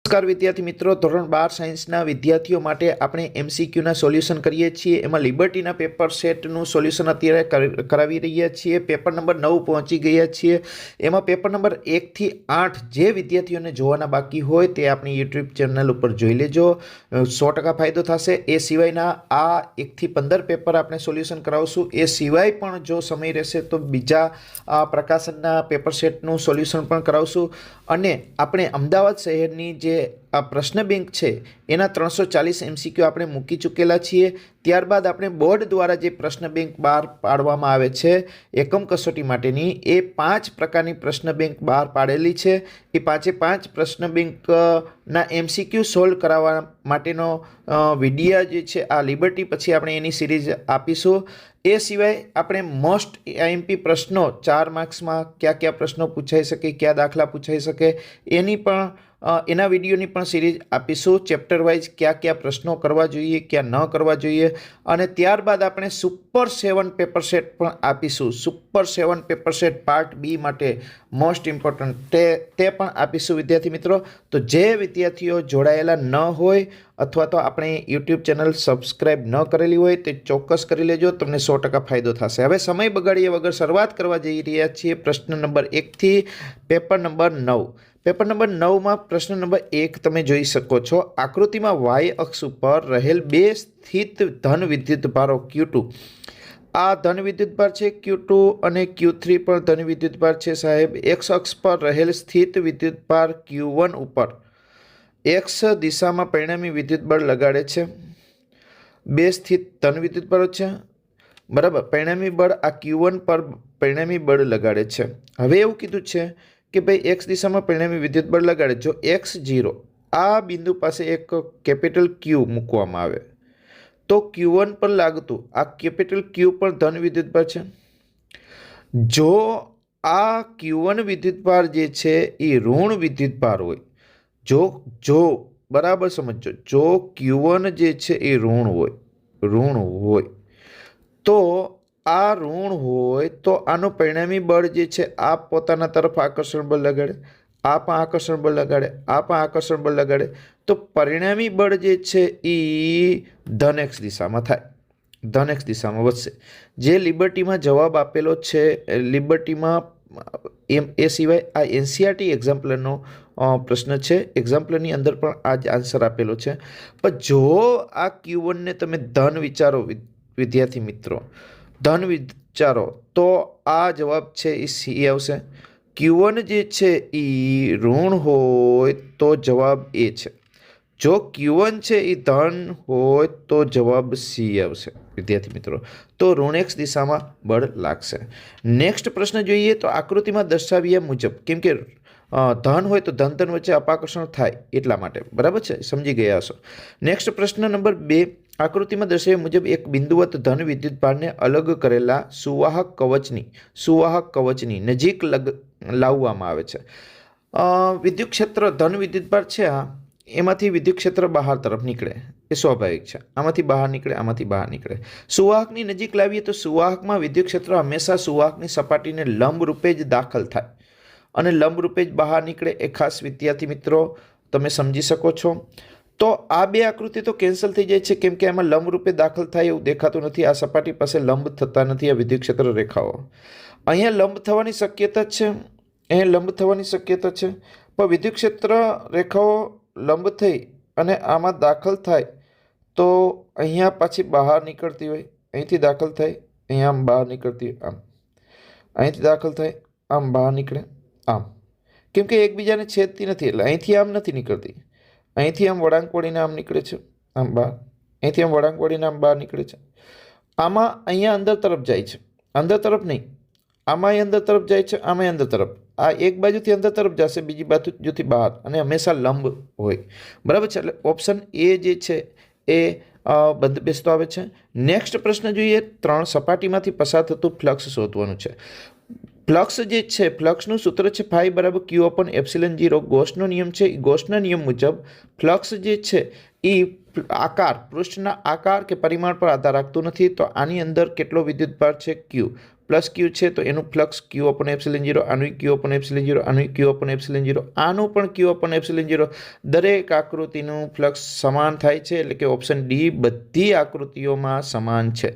નમસ્કાર વિદ્યાર્થી મિત્રો, ધોરણ 12 સાયન્સના વિદ્યાર્થીઓ માટે આપણે એમસીક્યુના સોલ્યુશન કરીએ છીએ। એમાં લિબર્ટીના પેપર સેટનું સોલ્યુશન અત્યારે કરાવી રહ્યા છીએ। પેપર નંબર 9 પહોંચી ગયા છીએ। એમાં પેપર નંબર 1 થી 8 જે વિદ્યાર્થીઓને જોવાના બાકી હોય તે આપણી યુટ્યુબ ચેનલ ઉપર જોઈ લેજો, 100% ફાયદો થશે। એ સિવાયના આ 1 થી 15 પેપર આપણે સોલ્યુશન કરાવશું। એ સિવાય પણ જો સમય રહેશે તો બીજા પ્રકાશનના પેપર સેટનું સોલ્યુશન પણ કરાવશું। અને આપણે અમદાવાદ શહેરની જે આ પ્રશ્ન બેંક છે એના 340 એમસીક્યુ આપણે મૂકી ચૂકેલા છીએ। ત્યારબાદ આપણે બોર્ડ દ્વારા જે પ્રશ્ન બેંક બહાર પાડવામાં આવે છે એકમ કસોટી માટેની, એ 5 પ્રકારની પ્રશ્ન બેંક બહાર પાડેલી છે। એ 5 પ્રશ્ન બેંકના એમસીક્યુ સોલ્વ કરાવવા માટેનો વિડીયો જે છે આ લિબર્ટી પછી આપણે એની સિરીઝ આપીશું। એ સિવાય આપણે મોસ્ટ આઈએમપી પ્રશ્નો 4 માર્ક્સમાં કયા પ્રશ્નો પૂછાઈ શકે, કયા દાખલા પૂછાઈ શકે એની પણ એના વિડીયોની પણ સિરીઝ આપીશું। ચેપ્ટર વાઇઝ કયા પ્રશ્નો કરવા જોઈએ, કયા ન કરવા જોઈએ। અને ત્યારબાદ આપણે સુપર 7 પેપર સેટ પણ આપીશું। Super 7 paper set part B માટે મોસ્ટ ઇમ્પોર્ટન્ટ તે પણ આપીશું વિદ્યાર્થી મિત્રો। તો જે વિદ્યાર્થીઓ જોડાયેલા ન હોય અથવા તો આપણે યુટ્યુબ ચેનલ સબસ્ક્રાઈબ ન કરેલી હોય તે ચોક્કસ કરી લેજો, તમને 100% ફાયદો થશે। હવે સમય બગાડ્યા વગર શરૂઆત કરવા જઈ રહ્યા છીએ પ્રશ્ન નંબર 1 થી પેપર નંબર 9। પેપર નંબર 9માં પ્રશ્ન નંબર 1 તમે જોઈ શકો છો। આકૃતિમાં વાય અક્ષ ઉપર રહેલ બે સ્થિત ધન વિદ્યુતભારો Q2, આ ધન વિદ્યુતભાર છે Q2 અને Q3 પણ ધન વિદ્યુતભાર છે સાહેબ। એક્સ અક્ષ પર રહેલ સ્થિત વિદ્યુતભાર Q1 ઉપર એક્સ દિશામાં પરિણામી વિદ્યુતબળ લગાડે છે। બે સ્થિત ધન વિદ્યુતભારો છે, બરાબર। પરિણામી બળ આ Q1 પર પરિણામી બળ લગાડે છે। હવે એવું કીધું છે કે ભાઈ એક્સ દિશામાં પરિણામી વિદ્યુતબળ લગાડે, જો x0 આ બિંદુ પાસે એક કેપિટલ Q મૂકવામાં આવે તો Q1 પર લાગતું આ કેપિટલ Q પર ધન વિદ્યુતભાર છે। જો આ Q1 વિદ્યુતભાર જે છે એ ઋણ વિદ્યુતભાર હોય, જો બરાબર સમજો, જો Q1 જે છે એ ઋણ હોય તો આ ઋણ હોય તો આનું પરિણામી બળ જે છે આ પોતાના તરફ આકર્ષણ બળ લગાડે, આ પણ આકર્ષણ બળ લગાડે, આ પણ આકર્ષણ બળ લગાડે, તો પરિણામી બળ જે છે એ ધન એક્સ દિશામાં થાય, ધન એક્સ દિશામાં વધશે। જે લિબર્ટીમાં જવાબ આપેલો છે, લિબર્ટીમાં એ સિવાય આ એનસીઆરટી એક્ઝામ્પલરનો પ્રશ્ન છે, એક્ઝામ્પલરની અંદર પણ આ જ આન્સર આપેલો છે। પણ જો આ Q1ને તમે ધન વિચારો વિદ્યાર્થી મિત્રો, ધન વિચારો તો આ જવાબ છે એ સી આવશે। Q1 જે છે એ ઋણ હોય તો જવાબ એ છે, જો Q1 છે એ ધન હોય તો જવાબ સી આવશે વિદ્યાર્થી મિત્રો। તો ઋણ એક્સ દિશામાં બળ લાગશે। નેક્સ્ટ પ્રશ્ન જોઈએ તો આકૃતિમાં દર્શાવ્યા મુજબ, કેમ કે ધન હોય તો ધન વચ્ચે અપાકર્ષણ થાય એટલા માટે, બરાબર છે, સમજી ગયા હશો। નેક્સ્ટ પ્રશ્ન નંબર 2, આકૃતિમાં દર્શાવ્યા મુજબ એક બિંદુવત ધન વિદ્યુતભારને અલગ કરેલા સુવાહક કવચની નજીક લાવવામાં આવે છે। વિદ્યુત ક્ષેત્ર ધન વિદ્યુતભાર છે એમાંથી વિદ્યુત ક્ષેત્ર બહાર તરફ નીકળે, એ સ્વાભાવિક છે, આમાંથી બહાર નીકળે, આમાંથી બહાર નીકળે। સુવાહકની નજીક લાવીએ તો સુવાહકમાં વિદ્યુત ક્ષેત્ર હંમેશા સુવાહકની સપાટીને લંબ રૂપે જ દાખલ થાય અને લંબ રૂપે જ બહાર નીકળે, એ ખાસ વિદ્યાર્થી મિત્રો તમે સમજી શકો છો। તો આ બે આકૃતિ તો કેન્સલ થઈ જાય છે, કેમ કે એમાં લંબ રૂપે દાખલ થાય એવું દેખાતું નથી, આ સપાટી પાસે લંબ થતા નથી આ વિદ્યુત ક્ષેત્ર રેખાઓ। અહીંયા લંબ થવાની શક્યતા છે, અહીંયા લંબ થવાની શક્યતા છે, પણ વિદ્યુત ક્ષેત્ર રેખાઓ લંબ થઈ અને આમાં દાખલ થાય તો અહીંયા પાછી બહાર નીકળતી હોય, અહીંથી દાખલ થાય, અહીંયા આમ બહાર નીકળતી હોય, આમ અહીંથી દાખલ થાય, આમ બહાર નીકળે, આમ, કેમ કે એકબીજાને છેદતી નથી એટલે અહીંથી આમ નથી નીકળતી, અહીંથી આમ વળાંક વળીને આમ નીકળે છે, આમ બહાર, અહીંથી આમ વળાંક વળીને આમ બહાર નીકળે છે। આમાં અહીંયા અંદર તરફ જાય છે, અંદર તરફ નહીં, આમાં અંદર તરફ જાય છે, આમાં અંદર તરફ, આ એક બાજુથી અંદર તરફ જશે, બીજી બાજુથી બહાર, અને હંમેશા લંબ હોય, બરાબર છે। એટલે ઓપ્શન એ જે છે એ બંધ બેસતો આવે છે। નેક્સ્ટ પ્રશ્ન જોઈએ, 3 સપાટીમાંથી પસાર થતું ફ્લક્સ શોધવાનું છે। ફ્લક્સ જે છે, ફ્લક્સનું સૂત્ર છે ફાઈ બરાબર Q/ε0। ગોસનો નિયમ છે, ગોસના નિયમ મુજબ ફ્લક્સ જે છે એ આકાર, પૃષ્ઠના આકાર કે પરિમાણ પર આધાર રાખતું નથી। તો આની અંદર કેટલો વિદ્યુતભાર છે Q, પ્લસ ક્યુ છે તો એનું ફ્લક્સ ક્યુ અપોન એપ્સિલન 0, આનું ક્યુ અપોન એપ્સિલન 0, આનું ક્યુ અપોન એપ્સિલન 0, આનું પણ ક્યુ અપોન એપ્સિલન 0. દરેક આકૃતિનું ફ્લક્સ સમાન થાય છે, એટલે કે ઓપ્શન ડી બધી આકૃતિઓમાં સમાન છે.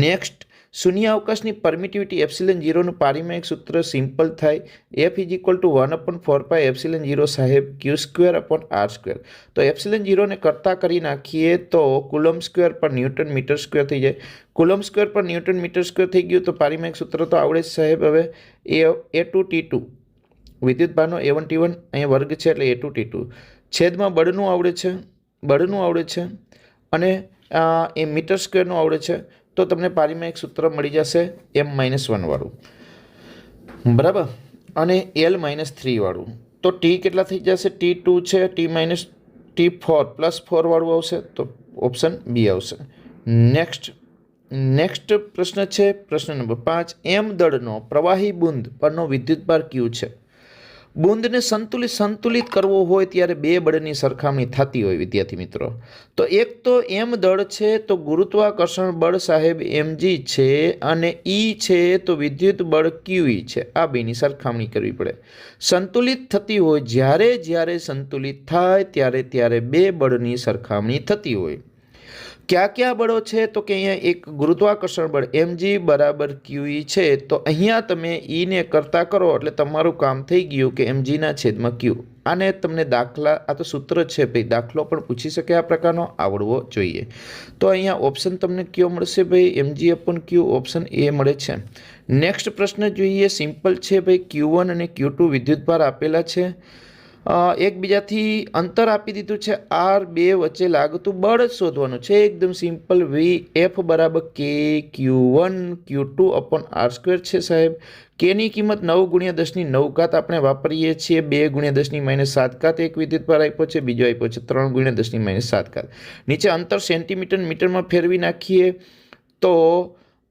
નેક્સ્ટ, શૂન્ય અવકાશની પરમિટિવિટી એપ્સિલન 0નું પારિમાણિક સૂત્ર સિમ્પલ થાય. F is equal to 1/4 epsilon 0 સાહેબ Q square upon R square. તો એપ્સિલન 0ને કરતા કરી નાખીએ તો કુલમ સ્ક્વેર પર ન્યૂટન મીટર સ્ક્વેર થઈ જાય. કુલમ સ્ક્વેર પર ન્યૂટન મીટર સ્ક્વેર થઈ ગયું તો પારિમાણિક સૂત્ર તો આવડે જ સાહેબ. હવે A2T2 વિદ્યુતભારનો A1T1 અહીંયા વર્ગ છે એટલે A2T2 છેદમાં બળનું આવડે છે અને એ મીટર સ્ક્વેરનું આવડે છે. તો તમને પારિમાણિક સૂત્ર મળી જશે M-1 વાળું, બરાબર, અને L-3 વાળું. તો T કેટલા થઈ જશે? T2 છે, T-4 +4 વાળું આવશે, તો ઓપ્શન બી આવશે. નેક્સ્ટ પ્રશ્ન છે પ્રશ્ન નંબર 5. M દળનો પ્રવાહી બુંદ પરનો વિદ્યુતભાર ક્યુ છે. બુંદને સંતુલિત કરવો હોય ત્યારે બે બળની સરખામણી થતી હોય વિદ્યાર્થી મિત્રો. તો એક તો M દળ છે તો ગુરુત્વાકર્ષણ બળ સાહેબ mg છે, અને E છે તો વિદ્યુત બળ QE છે. આ બેની સરખામણી કરવી પડે. સંતુલિત થતી હોય, જ્યારે સંતુલિત થાય ત્યારે બે બળની સરખામણી થતી હોય. કયા બળો છે? તો કે અહીંયા એક ગુરુત્વાકર્ષણ બળ mg બરાબર QE છે. તો અહીંયા તમે ઈને કરતા કરો એટલે તમારું કામ થઈ ગયું કે mgના છેદમાં Q. આને તમને દાખલા, આ તો સૂત્ર છે ભાઈ, દાખલો પણ પૂછી શકે આ પ્રકારનો, આવડવો જોઈએ. તો અહીંયા ઓપ્શન તમને કયો મળશે ભાઈ? mg upon Q, option A મળે છે. નેક્સ્ટ પ્રશ્ન જોઈએ, સિમ્પલ છે ભાઈ. Q1 અને Q2 વિદ્યુતભાર આપેલા છે, એકબીજાથી અંતર આપી દીધું છે, R2 વચ્ચે લાગતું બળ શોધવાનું છે. એકદમ સિમ્પલ. F બરાબર K Q1 Q2 upon R² છે સાહેબ. Kની કિંમત 9 × 10⁹ આપણે વાપરીએ છીએ. 2 × 10⁻7 એક વિદ્યુતભાર આપ્યો છે, બીજો આપ્યો છે 3 × 10⁻7. નીચે અંતર સેન્ટીમીટર મીટરમાં ફેરવી નાખીએ તો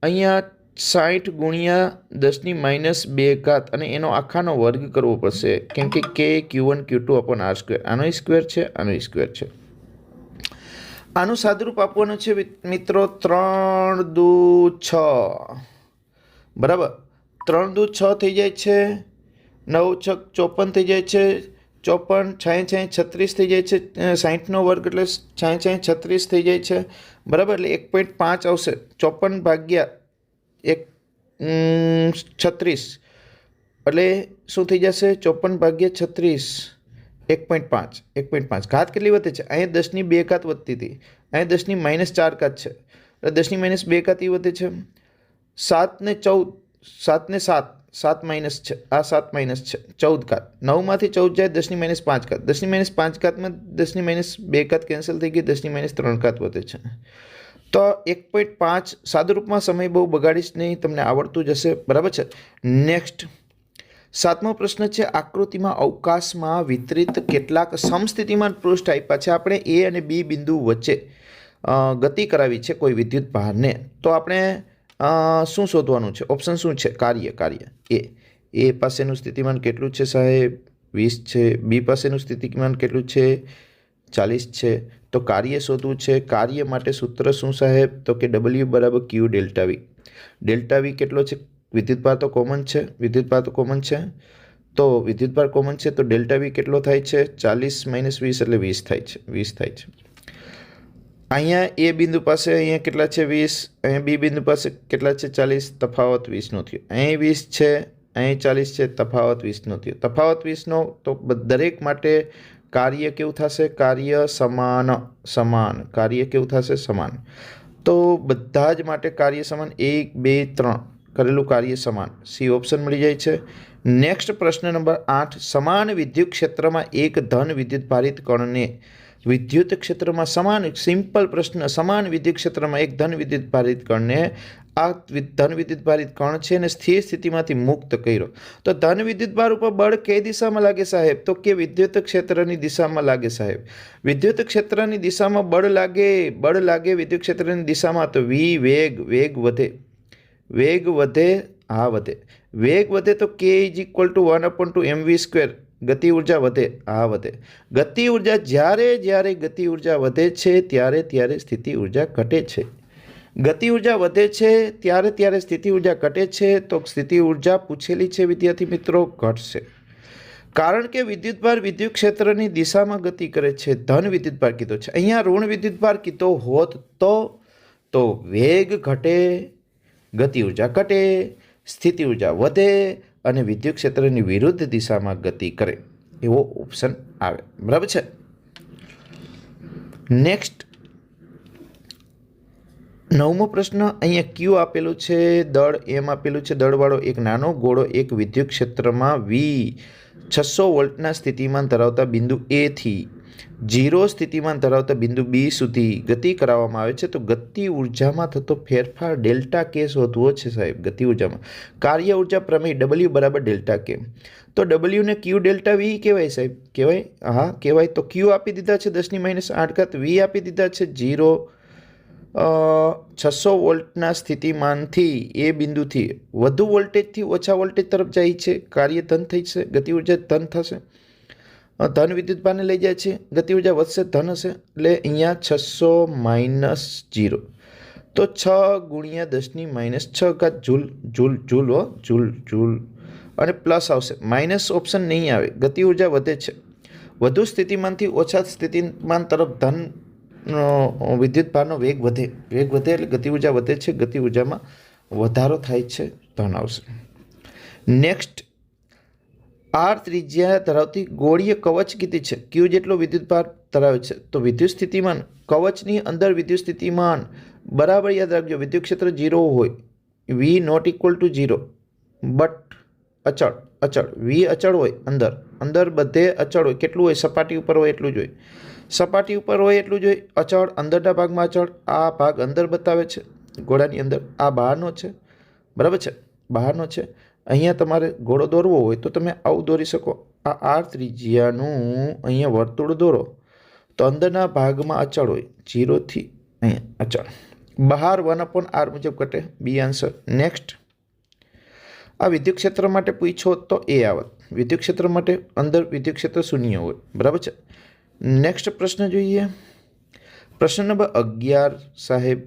અહીંયા 60 × 10⁻2 અને એનો આખાનો વર્ગ કરવો પડશે, કેમ કે K Q1 Q2 upon R². આનો સ્ક્વેર છે, આનો સ્ક્વેર છે. આનું સાદુરૂપ આપવાનું છે મિત્રો 3 દુ 6, બરાબર. 3 દુ 6 થઈ જાય છે, 9 × 6 54 થઈ જાય છે, 54 × 36 થઈ જાય છે, 60નો વર્ગ એટલે 60 × 36 થઈ જાય છે, બરાબર. એટલે 1.5 આવશે. 54 ભાગ્યા 36 એટલે શું થઈ જશે? 54 ભાગ્યા 36 1.5. ઘાત કેટલી વધે છે? અહીંયા 10⁻2 વધતી હતી, અહીંયા 10⁻4 છે, એટલે 10⁻2 વધે છે. 7 ને 14, 7 ને 7, 7 માઇનસ છે, આ 7 માઇનસ છે, 14 9માંથી 14 જાય 10⁻5. 10⁻5માં 10⁻2 કેન્સલ થઈ ગઈ, 10⁻3 વધે છે. તો 1.5 સાદુરૂપમાં સમય બહુ બગાડીશ નહીં, તમને આવડતું જશે, બરાબર છે. નેક્સ્ટ 7મો પ્રશ્ન છે, આકૃતિમાં અવકાશમાં વિતરિત કેટલાક સમસ્થિતિમાન પૃષ્ઠ આપ્યા છે. આપણે A અને B બિંદુ વચ્ચે ગતિ કરાવી છે કોઈ વિદ્યુત ભારને. તો આપણે શું શોધવાનું છે? ઓપ્શન શું છે? કાર્ય. A પાસેનું સ્થિતિમાન કેટલું છે સાહેબ? 20 છે. B પાસેનું સ્થિતિમાન કેટલું છે? 40 છે. તો કાર્ય શોધવું છે. કાર્ય માટે સૂત્ર શું સાહેબ? તો કે W બરાબર Q delta V. Delta V કેટલો છે? વિદ્યુતભાર તો કોમન છે, તો વિદ્યુતભાર કોમન છે તો ડેલ્ટા V કેટલો થાય છે? 40 - 20 એટલે 20 થાય છે. અહીંયા A બિંદુ પાસે અહીંયા કેટલા છે? 20. અહીંયા B બિંદુ પાસે કેટલા છે? 40. તફાવત 20નો થયો. અહીં 20 છે, અહીં 40 છે, તફાવત 20નો થયો. તફાવત 20નો, તો દરેક માટે કાર્ય કેવું થશે? કાર્ય સમાન. કાર્ય કેવું થશે? સમાન. તો બધા જ માટે કાર્ય સમાન. 1 2 3 કરેલું કાર્ય સમાન. સી ઓપ્શન મળી જાય છે. નેક્સ્ટ પ્રશ્ન નંબર 8. સમાન વિદ્યુત ક્ષેત્રમાં એક ધન વિદ્યુત ભારિત કણને વિદ્યુત ક્ષેત્રમાં સિમ્પલ પ્રશ્ન. સમાન વિદ્યુત ક્ષેત્રમાં એક ધન વિદ્યુત ભારિત કણને, આ ધન વિદ્યુત ભારિત કણ છે ને સ્થિર સ્થિતિમાંથી મુક્ત કર્યો. તો ધન વિદ્યુત ભાર ઉપર બળ કઈ દિશામાં લાગે સાહેબ? તો કે વિદ્યુત ક્ષેત્રની દિશામાં લાગે સાહેબ. વિદ્યુત ક્ષેત્રની દિશામાં બળ લાગે વિદ્યુત ક્ષેત્રની દિશામાં. તો વેગ વધે. વેગ વધે તો K = 1/2 mv². ગતિ ઉર્જા વધે. ગતિ ઉર્જા જ્યારે ગતિ ઉર્જા વધે છે ત્યારે સ્થિતિ ઉર્જા ઘટે છે. ગતિ ઉર્જા વધે છે ત્યારે ત્યારે સ્થિતિ ઉર્જા ઘટે છે, તો સ્થિતિ ઉર્જા પૂછેલી છે વિદ્યાર્થી મિત્રો, ઘટશે. કારણ કે વિદ્યુતભાર વિદ્યુત ક્ષેત્રની દિશામાં ગતિ કરે છે. ધન વિદ્યુતભાર કીધો છે, અહીંયા ઋણ વિદ્યુતભાર કીધો હોત તો વેગ ઘટે, ગતિ ઉર્જા ઘટે, સ્થિતિ ઉર્જા વધે અને વિદ્યુત ક્ષેત્રની વિરુદ્ધ દિશામાં ગતિ કરે, એવો ઓપ્શન આવે. બરાબર છે. નેક્સ્ટ 9મો પ્રશ્ન. અહીંયા ક્યુ આપેલું છે, દળ એમ આપેલું છે, દળવાળો એક નાનો ગોળો એક વિદ્યુત ક્ષેત્રમાં વી 600 વોલ્ટના સ્થિતિમાન ધરાવતા બિંદુ એ થી 0 સ્થિતિમાન ધરાવતા બિંદુ બી સુધી ગતિ કરાવવામાં આવે છે. તો ગતિ ઉર્જામાં થતો ફેરફાર ડેલ્ટા કે શોધવો છે સાહેબ. ગતિ ઉર્જામાં કાર્ય ઉર્જા પ્રમેય W બરાબર ડેલ્ટા કે. તો W ને ક્યુ ડેલ્ટા વી કહેવાય સાહેબ, કહેવાય? હા કહેવાય. તો ક્યુ આપી દીધા છે 10⁻8, વી આપી દીધા છે 0, 600 વોલ્ટના સ્થિતિમાનથી એ બિંદુથી વધુ વોલ્ટેજથી ઓછા વોલ્ટેજ તરફ જાય છે, કાર્ય ધન થઈ છે, ગતિ ઉર્જા ધન થશે. ધન વિદ્યુતભારને લઈ જાય છે, ગતિ ઉર્જા વધશે, ધન હશે. એટલે અહીંયા 600 - 0, તો 6 × 10⁻6 જૂલ અને પ્લસ આવશે, માઇનસ ઓપ્શન નહીં આવે. ગતિ ઉર્જા વધે છે, વધુ સ્થિતિમાનથી ઓછા સ્થિતિમાન તરફ ધન વિદ્યુતભારનો વેગ વધે એટલે ગતિ ઉર્જા વધે છે, ગતિ ઉર્જામાં વધારો થાય છે, ધન આવશે. નેક્સ્ટ, આર ત્રિજ્યા ધરાવતી ગોળીય કવચ કીધી છે, ક્યુ જેટલો વિદ્યુતભાર ધરાવે છે. તો વિદ્યુત સ્થિતિમાન કવચની અંદર વિદ્યુત સ્થિતિમાન બરાબર યાદ રાખજો, વિદ્યુત ક્ષેત્ર 0 હોય, V not equal to 0, but અચળ વી અચળ હોય, અંદર બધે અચળ હોય. કેટલું હોય? સપાટી ઉપર હોય એટલું જ હોય, સપાટી ઉપર હોય એટલું જ હોય. અચળ અંદરના ભાગમાં અચળ, આ ભાગ અંદર બતાવે છે ગોળાની અંદર, આ બહારનો છે. બરાબર છે, બહારનો છે. અહીંયા તમારે ગોળો દોરવો હોય તો તમે આવું દોરી શકો. આ આર ત્રિજ્યાનું અહીંયા વર્તુળ દોરો તો અંદરના ભાગમાં અચળ હોય, 0 થી અહીંયા અચળ, બહાર 1/r મુજબ ઘટે. B answer. નેક્સ્ટ, આ વિદ્યુત ક્ષેત્ર માટે પૂછો તો એ આવત. વિદ્યુત ક્ષેત્ર માટે અંદર વિદ્યુત ક્ષેત્ર શૂન્ય હોય. બરાબર છે. નેક્સ્ટ પ્રશ્ન જોઈએ. પ્રશ્ન નંબર 11 સાહેબ,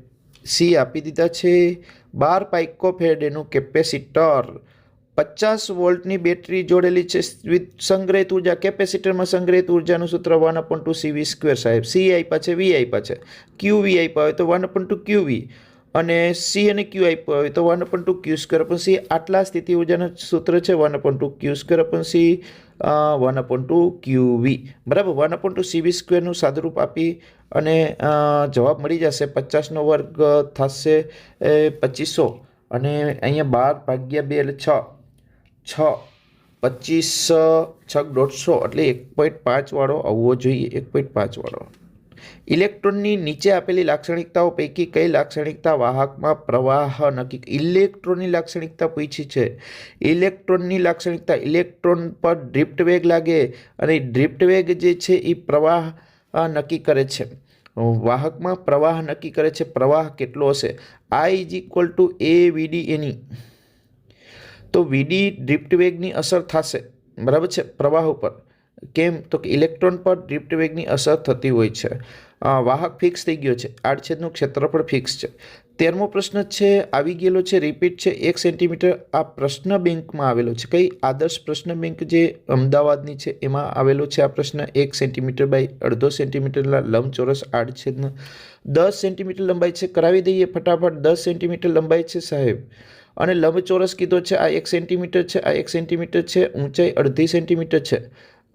સી આપી દીધા છે. 12 પાઇકોફેરેડેનું કેપેસિટર 50 વોલ્ટની બેટરી જોડેલી છે વિથ સંગ્રહિત ઉર્જા. કેપેસિટરમાં સંગ્રહિત ઉર્જાનું સૂત્ર 1/2CV². સાહેબ સી આપ્યા છે, વી આપ્યા છે, ક્યુ વી આપ્યા હોય તો 1/2QV અને સી અને ક્યુ આપ્યા હોય તો 1/2Q²/C. આટલા સ્થિતિ ઉર્જાનું સૂત્ર છે 1/2Q²/C, 1/2QV. બરાબર. 1/2CV² સાદુરૂપ આપી અને જવાબ મળી જશે. 50નો વર્ગ થશે 2500 અને અહીંયા 12 / 2 એટલે 6, 25, 6 150 એટલે 1.5 વાળો આવવો જોઈએ, 1.5 વાળો. ઇલેક્ટ્રોનની નીચે આપેલી લાક્ષણિકતાઓ પૈકી કઈ લાક્ષણિકતા વાહકમાં પ્રવાહ નક્કી? ઇલેક્ટ્રોનની લાક્ષણિકતા પૂછી છે. ઇલેક્ટ્રોનની લાક્ષણિકતા, ઇલેક્ટ્રોન પર ડ્રિફ્ટ વેગ લાગે અને ડ્રિફ્ટ વેગ જે છે એ પ્રવાહ નક્કી કરે છે. વાહકમાં પ્રવાહ નક્કી કરે છે. પ્રવાહ કેટલો હશે? I = AVD એની. તો VD ડ્રિફ્ટ વેગની અસર થશે. બરાબર છે, પ્રવાહ ઉપર. કેમ? તો કે ઇલેક્ટ્રોન પર ડ્રિફ્ટ વેગની અસર થતી હોય છે. વાહક ફિક્સ થઈ ગયો છે, આડછેદનું ક્ષેત્રફળ ફિક્સ છે. 13મો પ્રશ્ન છે, આવી ગયેલો છે, રિપીટ છે, 1 સેન્ટીમીટર. આ પ્રશ્ન બેંકમાં આવેલો છે. કઈ? આદર્શ પ્રશ્ન બેંક જે અમદાવાદની છે એમાં આવેલો છે આ પ્રશ્ન. 1 સેન્ટીમીટર બાય 1/2 સેન્ટીમીટરના લંબચોરસ આડછેદનો 10 સેન્ટીમીટર લંબાઈ છે. કરાવી દઈએ ફટાફટ. 10 સેન્ટીમીટર લંબાઈ છે સાહેબ અને લંબચોરસ કીધો છે. આ 1 સેન્ટીમીટર છે, આ 1 સેન્ટીમીટર છે, ઊંચાઈ 1/2 સેન્ટીમીટર છે.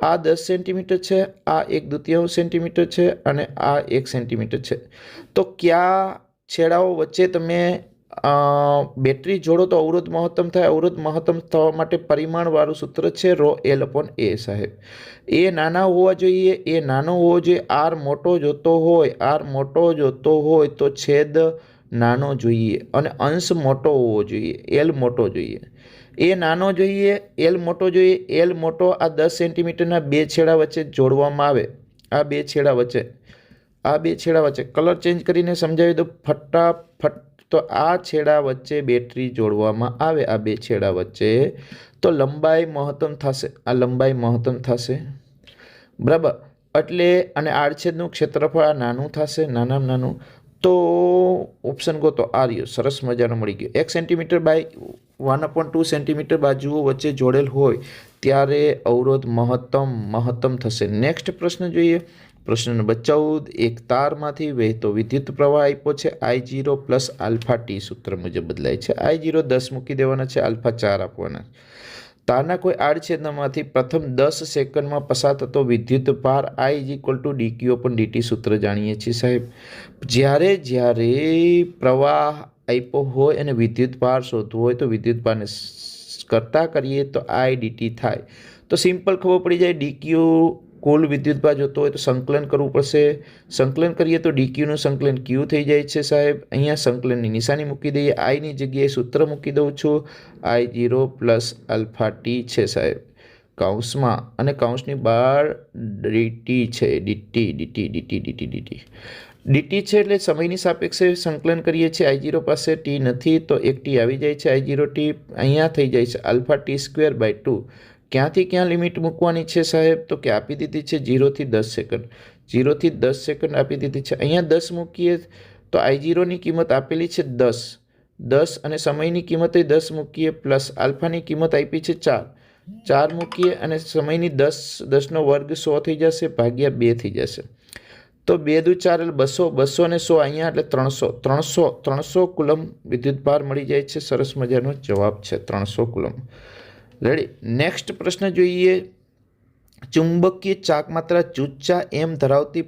આ 10 સેન્ટીમીટર છે, આ 1/2 સેન્ટીમીટર છે અને આ 1 સેન્ટીમીટર છે. તો કયા છેડાઓ વચ્ચે તમે બેટરી જોડો તો અવરોધ મહત્તમ થાય? અવરોધ મહત્તમ થવા માટે પરિમાણવાળું સૂત્ર છે ρL/A સાહેબ. એ નાના હોવા જોઈએ, એ નાનો હોવો જોઈએ. આર મોટો જોતો હોય તો છેદ નાનો જોઈએ અને અંશ મોટો હોવો જોઈએ, એલ મોટો જોઈએ. એ નાનો જોઈએ, એલ મોટો જોઈએ. એલ મોટો આ 10 સેન્ટીમીટરના બે છેડા વચ્ચે જોડવામાં આવે. આ બે છેડા વચ્ચે કલર ચેન્જ કરીને સમજાવી દો ફટાફટ. તો આ છેડા વચ્ચે બેટરી જોડવામાં આવે, આ બે છેડા વચ્ચે, તો લંબાઈ મહત્તમ થશે. આ લંબાઈ મહત્તમ થશે. બરાબર. એટલે અને આડછેદનું ક્ષેત્રફળ આ નાનું થશે, નાનામાં નાનું. તો ઓપ્શન ગોતો આર્યો, સરસ મજાનો મળી ગયો. 1 સેન્ટીમીટર બાય 1/2 સેન્ટીમીટર બાજુઓ વચ્ચે જોડેલ હોય ત્યારે અવરોધ મહત્તમ થશે. નેક્સ્ટ પ્રશ્ન જોઈએ. પ્રશ્ન નંબર 14. એક તારમાંથી વહેતો વિદ્યુત પ્રવાહ આપ્યો છે I0 પ્લસ આલ્ફા ટી સૂત્ર મુજબ બદલાય છે. I0 10 મૂકી દેવાના છે, આલ્ફા 4 આપવાના. તારના કોઈ આડછેદમાંથી પ્રથમ 10 સેકન્ડમાં પસાર થતો વિદ્યુત ભાર I=dq/dt સૂત્ર જાણીએ છીએ સાહેબ. જ્યારે પ્રવાહ આપ્યો હોય અને વિદ્યુત ભાર શોધવો હોય તો વિદ્યુત ભારને કરતા કરીએ તો I/dt થાય. તો સિમ્પલ ખબર પડી જાય. dq કુલ વિદ્યુત ભાર જોતો હોય તો સંકલન કરવું પડશે. સંકલન કરીએ તો dqનું સંકલન q થઈ જાય છે સાહેબ. અહીંયા સંકલનની નિશાની મૂકી દઈએ. આઈની જગ્યાએ સૂત્ર મૂકી દઉં છું. I0 પ્લસ આલ્ફા ટી છે સાહેબ કૌંસમાં, અને કૌંસની બહાર dt છે. dt છે એટલે સમયની સાપેક્ષે સંકલન કરીએ છીએ. I0 પાસે t નથી તો એક t આવી જાય છે. I0 t અહીંયા થઈ જાય છે આલ્ફા t²/2. ક્યાંથી ક્યાં લિમિટ મૂકવાની છે સાહેબ? તો કે આપી દીધી છે 0 થી 10 સેકન્ડ. 0 થી 10 સેકન્ડ આપી દીધી છે. અહીંયા 10 મૂકીએ તો I0ની કિંમત આપેલી છે 10 અને સમયની કિંમત 10 મૂકીએ પ્લસ આલ્ફાની કિંમત આપી છે 4 મૂકીએ અને સમયની 10નો વર્ગ 100 થઈ જશે ભાગ્યા 2 થઈ જશે. તો 2 દુ 4 એટલે 200 ને 100 અહીંયા એટલે 300 કુલમ વિદ્યુત ભાર મળી જાય છે. સરસ મજાનો જવાબ છે 300 કુલમ. રેડી. નેક્સ્ટ પ્રશ્ન જોઈએ. ચુંબકીય ચાકમાત્રા ચુચ્ચા એમ ધરાવતી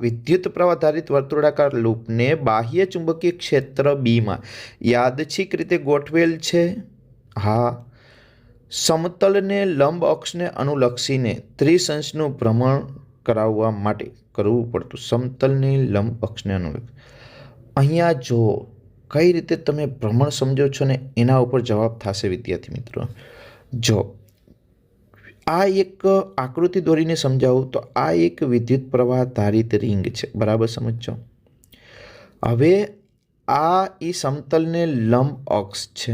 વિદ્યુત પ્રવાહ ધારિત વર્તુળાકાર લૂપને બાહ્ય ચુંબકીય ક્ષેત્ર બીમાં યાદચ્છિક રીતે ગોઠવેલ છે. હા. સમતલને લંબ અક્ષને અનુલક્ષીને 30 અંશનું ભ્રમણ કરાવવા માટે કરવું પડતું. સમતલને લંબ અક્ષને અનુલક્ષ. અહીંયા જો કઈ રીતે તમે ભ્રમણ સમજો છો ને એના ઉપર જવાબ થશે વિદ્યાર્થી મિત્રો. જો આ એક આકૃતિ દોરીને સમજાવું તો આ એક વિદ્યુત પ્રવાહ ધારિત રિંગ છે. બરાબર સમજો. હવે આ એ સમતલને લંબ અક્ષ છે.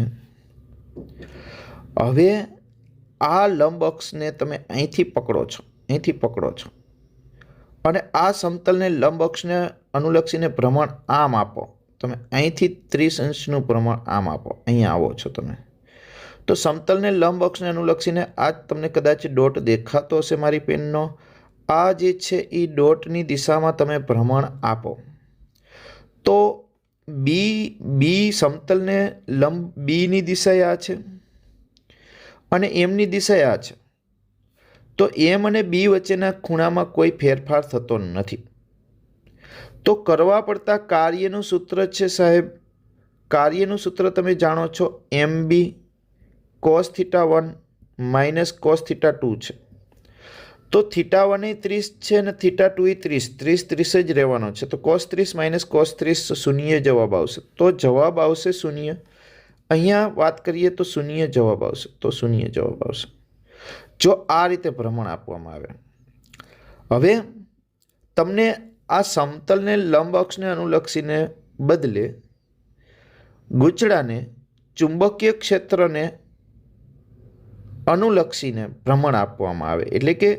હવે આ લંબ અક્ષને તમે અહીંથી પકડો છો અને આ સમતલને લંબ અક્ષને અનુલક્ષીને ભ્રમણ આમ આપો. તમે અહીંથી 30 અંશનું ભ્રમણ આમ આપો. અહીંયા આવો છો તમે તો સમતલને લંબ અક્ષને અનુલક્ષીને આ તમને કદાચ ડોટ દેખાતો હશે મારી પેનનો. આ જે છે એ ડોટની દિશામાં તમે ભ્રમણ આપો તો બી સમતલને લંબ બીની દિશા આ છે અને એમની દિશા આ છે. તો એમ અને બી વચ્ચેના ખૂણામાં કોઈ ફેરફાર થતો નથી. તો કરવા પડતા કાર્યનું સૂત્ર છે સાહેબ. કાર્યનું સૂત્ર તમે જાણો છો MB cos θ1 માઇનસ cos θ2 છે. તો θ1 એ 30 છે અને θ2 એ 30 જ રહેવાનો છે. તો cos 30 માઇનસ cos 30 શૂન્ય જવાબ આવશે. તો જવાબ આવશે શૂન્ય. અહીંયા વાત કરીએ તો શૂન્ય જવાબ આવશે. તો શૂન્ય જવાબ આવશે જો આ રીતે ભ્રમણ આપવામાં આવે. હવે તમને આ સમતલને લંબ અક્ષને અનુલક્ષીને બદલે ગૂંચળાને ચુંબકીય ક્ષેત્રને અનુલક્ષીને ભ્રમણ આપવામાં આવે. એટલે કે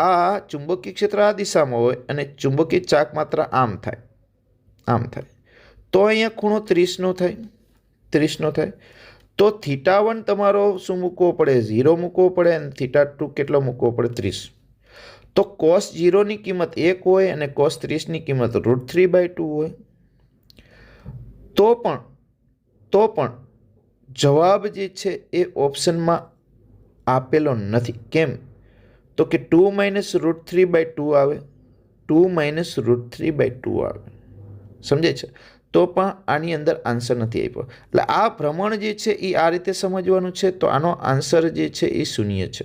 આ ચુંબકીય ક્ષેત્ર આ દિશામાં હોય અને ચુંબકીય ચાકમાત્રા આમ થાય તો અહીંયા ખૂણો 30નો થાય. તો θ1 તમારો શું મૂકવો પડે? 0 મૂકવો પડે અને θ2 કેટલો મૂકવો પડે? 30. તો cos 0ની કિંમત 1 હોય અને cos 30ની કિંમત √3/2 હોય. તો પણ જવાબ જે છે એ ઓપ્શનમાં આપેલો નથી. કેમ? તો કે 2 માઇનસ √3/2 આવે. 2 માઇનસ √3/2 આવે. સમજે છે? તો પણ આની અંદર આન્સર નથી આપ્યો. એટલે આ ભ્રમણ જે છે એ આ રીતે સમજવાનું છે. તો આનો આન્સર જે છે એ શૂન્ય છે.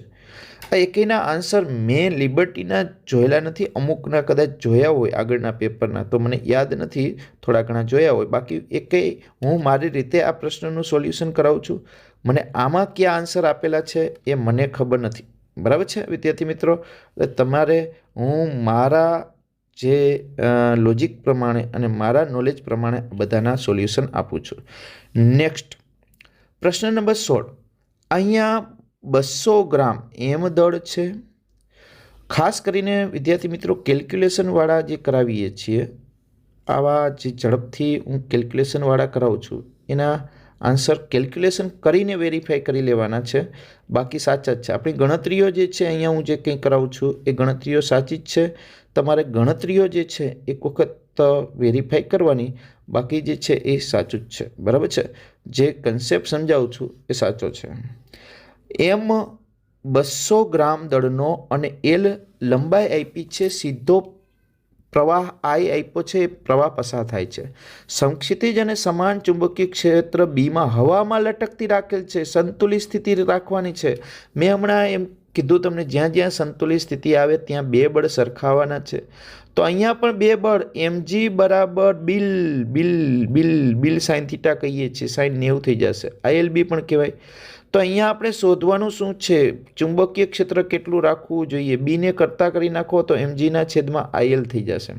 આ એકેયના આન્સર મેં લિબર્ટીના જોયેલા નથી. અમુકના કદાચ જોયા હોય આગળના પેપરના, તો મને યાદ નથી. થોડા ઘણા જોયા હોય. બાકી એકેય હું મારી રીતે આ પ્રશ્નનું સોલ્યુશન કરાવું છું. મને આમાં ક્યાં આન્સર આપેલા છે એ મને ખબર નથી. બરાબર છે વિદ્યાર્થી મિત્રો? એટલે તમારે હું મારા જે લોજિક પ્રમાણે અને મારા નોલેજ પ્રમાણે બધાના સોલ્યુશન આપું છું. નેક્સ્ટ પ્રશ્ન નંબર 16. અહીંયા 200 ગ્રામ એમ દળ છે. ખાસ કરીને વિદ્યાર્થી મિત્રો કેલ્ક્યુલેશનવાળા જે કરાવીએ છીએ આવા જે ઝડપથી હું કેલ્ક્યુલેશનવાળા કરાવું છું એના આન્સર કેલ્ક્યુલેશન કરીને વેરીફાઈ કરી લેવાના છે, બાકી સાચા જ છે. આપણી ગણતરીઓ જે છે અહીંયા હું જે કંઈ કરાવું છું એ ગણતરીઓ સાચી જ છે. તમારે ગણતરીઓ જે છે એક વખત વેરીફાઈ કરવાની, બાકી જે છે એ સાચું જ છે. બરાબર છે. જે કન્સેપ્ટ સમજાવું છું એ સાચો છે. એમ 200 ગ્રામ દળનો અને એલ લંબાઈ આપી છે, સીધો પ્રવાહ આઈ આપ્યો છે, પ્રવાહ પસાર થાય છે. સમક્ષિતિજ અને સમાન ચુંબકીય ક્ષેત્ર બીમાં હવામાં લટકતી રાખેલ છે. સંતુલિત સ્થિતિ રાખવાની છે. મેં હમણાં એમ કીધું તમને, જ્યાં જ્યાં સંતુલિત સ્થિતિ આવે ત્યાં બે બળ સરખાવવાના છે. તો અહીંયા પણ બે બળ mg બરાબર bill bill bill bill sine theta કહીએ છીએ, સાઇન 90 થઈ જશે, ILB પણ કહેવાય. તો અહીંયા આપણે શોધવાનું શું છે, ચુંબકીય ક્ષેત્ર કેટલું રાખવું જોઈએ. બીને કરતા કરી નાખો તો mgના છેદમાં IL થઈ જશે.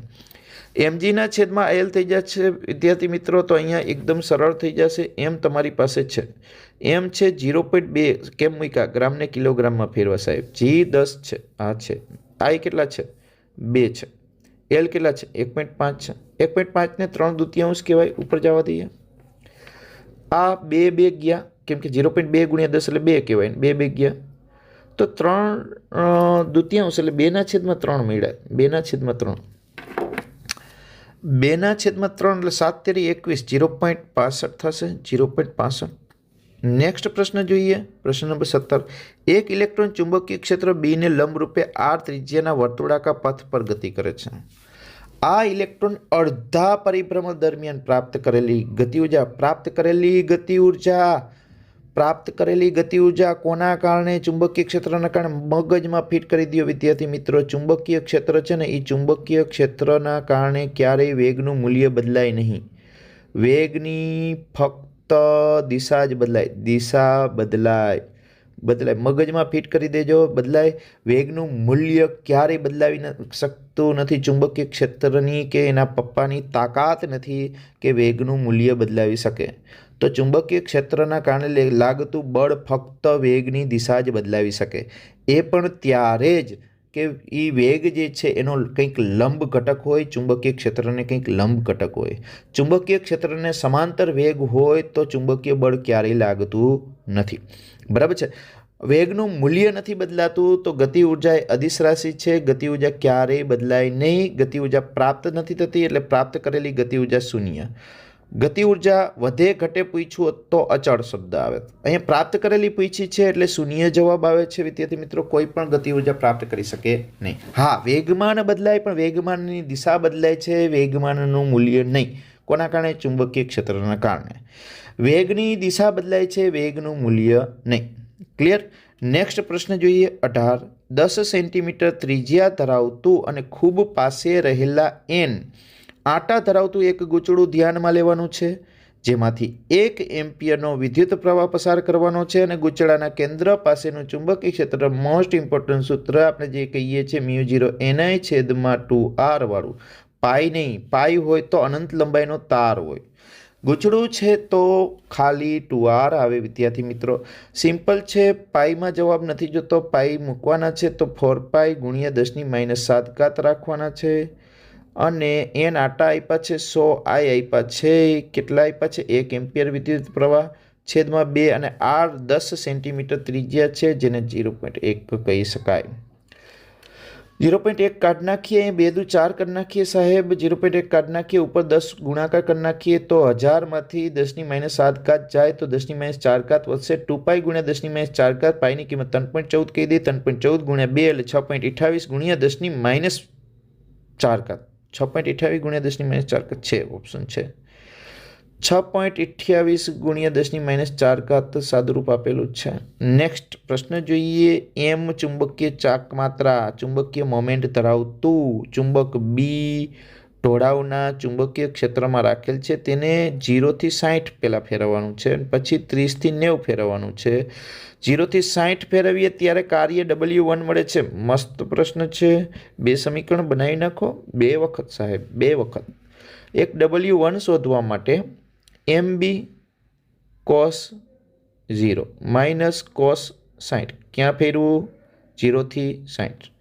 mgના છેદમાં IL થઈ જશે વિદ્યાર્થી મિત્રો. તો અહીંયા એકદમ સરળ થઈ જશે. એમ તમારી પાસે છે, એમ છે 0.2 કેમ મૂક્યા, ગ્રામને કિલોગ્રામમાં ફેરવા સાહેબ. G10 છે, આ છે. I કેટલા છે? 2 છે. L કેટલા છે? 1.5 છે. 1.5 ને 3/2 કહેવાય. ઉપર જવા દઈએ. આ 2 ગયા, કેમ કે 0.2 ગુણ્યા 10 એટલે 2 કહેવાય ને, 2 ગયા તો 3/2 એટલે 2/3 મળ્યા. 2/3 2/3 એટલે 7 તેરી 21, 0.65 થશે. 0.65. નેક્સ્ટ પ્રશ્ન જોઈએ, પ્રશ્ન નંબર 17. એક ઇલેક્ટ્રોન ચુંબકીય ક્ષેત્ર બી ને લંબરૂપે r ત્રિજ્યાના વર્તુળાકાર પથ પર ગતિ કરે છે. આ ઇલેક્ટ્રોન અડધા પરિભ્રમણ દરમિયાન પ્રાપ્ત કરેલી ગતિ ઉર્જા કોના કારણે? ચુંબકીય ક્ષેત્રના કારણે. મગજમાં ફિટ કરી દો વિદ્યાર્થી મિત્રો. ચુંબકીય ક્ષેત્ર છે ને, એ ચુંબકીય ક્ષેત્રના કારણે ક્યારેય વેગનું મૂલ્ય બદલાય નહીં. વેગની ફક્ત દિશા જ બદલાય. મગજમાં ફિટ કરી દેજો. બદલાય. વેગનું મૂલ્ય ક્યારેય બદલાવી શકતું નથી. ચુંબકીય ક્ષેત્રની કે એના પપ્પાની તાકાત નથી કે વેગનું મૂલ્ય બદલાવી શકે. તો ચુંબકીય ક્ષેત્રના કારણે લાગતું બળ ફક્ત વેગની દિશા જ બદલાવી શકે. એ પણ ત્યારે જ કે એ વેગ જે છે એનો કંઈક લંબ ઘટક હોય, ચુંબકીય ક્ષેત્રને કંઈક લંબ ઘટક હોય. ચુંબકીય ક્ષેત્રને સમાંતર વેગ હોય તો ચુંબકીય બળ ક્યારેય લાગતું નથી. બરાબર છે. વેગનું મૂલ્ય નથી બદલાતું તો ગતિ ઉર્જા એ અદિશ રાશિ છે. ગતિ ઉર્જા ક્યારેય બદલાય નહીં. ગતિ ઉર્જા પ્રાપ્ત નથી થતી, એટલે પ્રાપ્ત કરેલી ગતિ ઉર્જા શૂન્ય. ગતિ ઉર્જા વધે ઘટે પૂછ્યું તો અચળ શબ્દ આવે. અહીંયા પ્રાપ્ત કરેલી પૂછી છે એટલે શૂન્ય જવાબ આવે છે વિદ્યાર્થી મિત્રો. કોઈ પણ ગતિ ઉર્જા પ્રાપ્ત કરી શકે નહીં. હા, વેગમાન બદલાય પણ વેગમાનની દિશા બદલાય છે, વેગમાનનું મૂલ્ય નહીં. કોના કારણે? ચુંબકીય ક્ષેત્રના કારણે. વેગની દિશા બદલાય છે, વેગનું મૂલ્ય નહીં. ક્લિયર? નેક્સ્ટ પ્રશ્ન જોઈએ. 18. 10 સેન્ટીમીટર ત્રિજ્યા ધરાવતું અને ખૂબ પાસે રહેલા n આટા ધરાવતું એક ગૂંચળું ધ્યાનમાં લેવાનું છે, જેમાંથી 1 એમ્પિયરનો વિદ્યુત પ્રવાહ પસાર કરવાનો છે અને ગૂંચળાના કેન્દ્ર પાસેનું ચુંબકીય ક્ષેત્ર. મોસ્ટ ઇમ્પોર્ટન્ટ સૂત્ર આપણે જે કહીએ છીએ μ0 ni છેદમાં 2r વાળું. પાઈ નહીં, પાઈ હોય તો અનંત લંબાઈનો તાર હોય. ગૂંચળું છે તો ખાલી 2r આવે વિદ્યાર્થી મિત્રો. સિમ્પલ છે. પાઈમાં જવાબ નથી જોતો, પાઈ મૂકવાના છે તો 4π ગુણ્યા 10⁻7 રાખવાના છે. અને n આટા આપ્યા છે, 100 I આપ્યા છે. કેટલા આપ્યા છે? 1 એમ્પિયર વિદ્યુત પ્રવાહ છેદમાં 2 અને r 10 સેન્ટીમીટર ત્રિજ્યા છે, જેને 0.1 કહી શકાય. 0.1 કાઢી નાખીએ, 2 દુ 4 કરી નાખીએ સાહેબ. 0.1 કાઢી નાખીએ, ઉપર 10 ગુણાકાર કરી નાખીએ તો 1000માંથી 10⁻7 જાય તો 10⁻4 વધશે. 2π ગુણ્યા 10⁻4, પાઈની કિંમત 3.14 કહી દે. 3.14 ગુણ્યા 2 એટલે 6.28 ગુણ્યા 10⁻4. 6.28 ગુણ્યા 10⁻4 છે, ઓપ્શન છે. 6.28 ગુણ્યા 10⁻4 સાદુરૂપ આપેલું છે. નેક્સ્ટ પ્રશ્ન જોઈએ. એમ ચુંબકીય ચાકમાત્રા, ચુંબકીય મોમેન્ટ ધરાવતું ચુંબક બી ઢોળાવના ચુંબકીય ક્ષેત્રમાં રાખેલ છે. તેને 0 થી 60 પહેલાં ફેરવવાનું છે, પછી 30 થી 90 ફેરવવાનું છે. 0 થી 60 ફેરવીએ ત્યારે કાર્ય W1 મળે છે. મસ્ત પ્રશ્ન છે. 2 સમીકરણ બનાવી નાખો. 2 વખત સાહેબ, 2 વખત. એક W1 શોધવા માટે MB cos 0 માઇનસ cos 60 ક્યાં ફેરવું? 0 થી 60.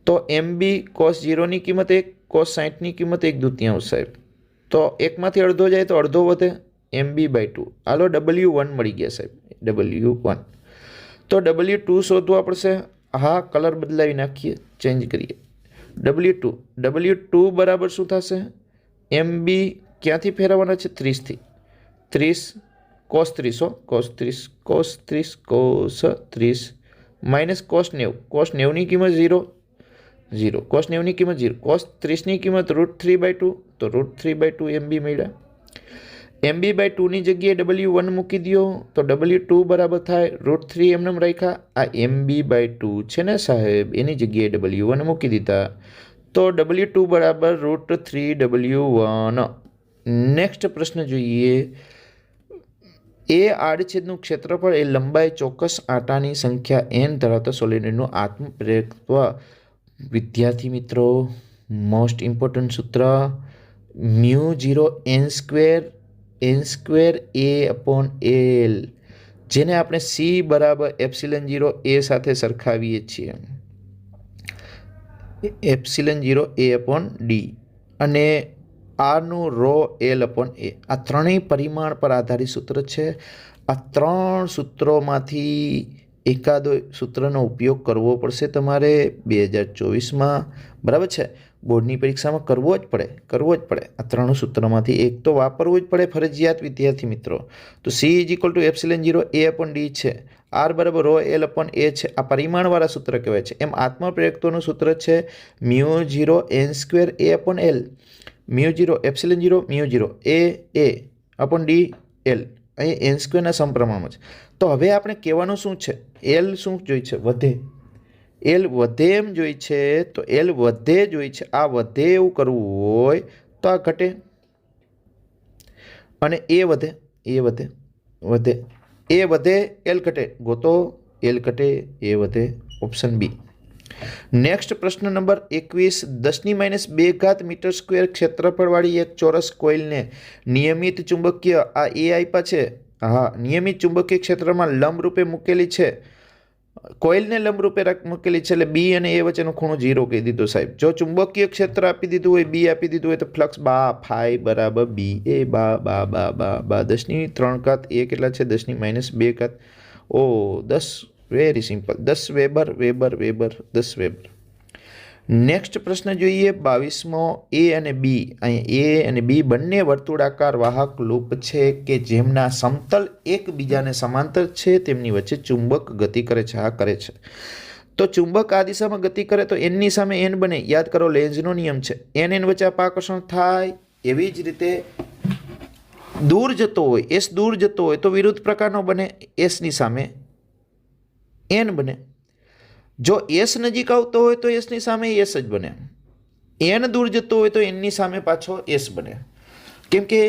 તો MB cos 0ની કિંમત 1, cos 60ની કિંમત 1/2 સાહેબ. તો એકમાંથી અડધો જાય તો અડધો વધે, MB/2. હાલો W1 મળી ગયા સાહેબ, W1. તો W2 શોધવા પડશે. હા, કલર બદલાવી નાખીએ, ચેન્જ કરીએ. W2 બરાબર શું થશે? MB ક્યાંથી ફેરવવાના છે? 30થી. 30 cos 30 cos 30 minus cos 90. cos 90ની કિંમત 0, cos 90ની કિંમત 0, cos 30ની કિંમત √3/2, તો √3/2 MB મળ્યા. MB/2ની જગ્યાએ W1 મૂકી દો તો W2 બરાબર થાય √3 એમને રાખ્યા. આ MB/2 છે ને સાહેબ, એની જગ્યાએ W1 મૂકી દીધા તો W2 બરાબર √3W1. નેક્સ્ટ પ્રશ્ન જોઈએ. એ આડછેદનું ક્ષેત્રફળ એ લંબાઈ ચોક્કસ આંટાની સંખ્યા n ધરાવતા સોલિનોઇડનું આત્મપ્રેરકત્વ. વિદ્યાર્થી મિત્રો, મોસ્ટ ઇમ્પોર્ટન્ટ સૂત્ર μ0 n² A/L, જેને આપણે C બરાબર ε0 A સાથે સરખાવીએ છીએ. ε0 A/D અને આરનું ρ/L/A. આ ત્રણેય પરિમાણ પર આધારિત સૂત્ર છે. આ ત્રણ સૂત્રોમાંથી એકાદો સૂત્રનો ઉપયોગ કરવો પડશે તમારે 2024માં, બરાબર છે. બોર્ડની પરીક્ષામાં કરવો જ પડે. આ ત્રણ સૂત્રોમાંથી એક તો વાપરવું જ પડે ફરજિયાત વિદ્યાર્થી મિત્રો. તો C ε0 A/D છે, R બરાબર ρ/L/A છે. આ પરિમાણવાળા સૂત્ર કહેવાય છે. એમ આત્મપ્રેરકત્વનું સૂત્ર છે μ0 n² A/L. μ0 ε0 μ0 A/D L. અહીં n² ના સમપ્રમાણમાં છે. તો હવે આપણે કહેવાનું શું છે? L શું જોઈ છે? વધે. L વધે એમ જોઈ છે, તો L વધે જોઈ છે. આ વધે એવું કરવું હોય તો આ ઘટે, અને A વધે, L ઘટે. ગોતો, L ઘટે, A વધે. Option B. નેક્સ્ટ પ્રશ્ન નંબર 21. 10⁻² મીટર² ક્ષેત્રફળવાળી એક ચોરસ કોઇલને નિયમિત ચુંબકીય આ એ આપ્યા છે. હા, નિયમિત ચુંબકીય ક્ષેત્રમાં લંબરૂપે મૂકેલી છે. કોઇલને લંબરૂપે મૂકેલી છે, એટલે બી અને એ વચ્ચેનો ખૂણો 0 કહી દીધો સાહેબ. જો ચુંબકીય ક્ષેત્ર આપી દીધું હોય, બી આપી દીધું હોય, તો ફ્લક્સ φ બરાબર બી એ 10⁻³ એ કેટલા છે? 10⁻². ઓ 10. Very simple. 10 weber. 10 weber. Next પ્રશ્ન જોઈએ 22મો. એ અને બી. અહીંયા એ અને બી બંને વર્તુળાકાર વાહક લૂપ છે કે જેમના સમતલ એકબીજાને સમાંતર છે. તેમની વચ્ચે ચુંબક ગતિ કરે છે. હા, કરે છે. તો ચુંબક આ દિશામાં ગતિ કરે તો એનની સામે એન બને. યાદ કરો, લેન્ઝનો નિયમ છે. એન વચ્ચે અપાકર્ષણ થાય. એવી જ રીતે દૂર જતો હોય, એસ દૂર જતો હોય તો વિરુદ્ધ પ્રકારનો બને. એસની સામે એન બને. જો એસ નજીક આવતો હોય તો એસની સામે એસ જ બને. એન દૂર જતો હોય તો એનની સામે પાછો એસ બને. કેમ કે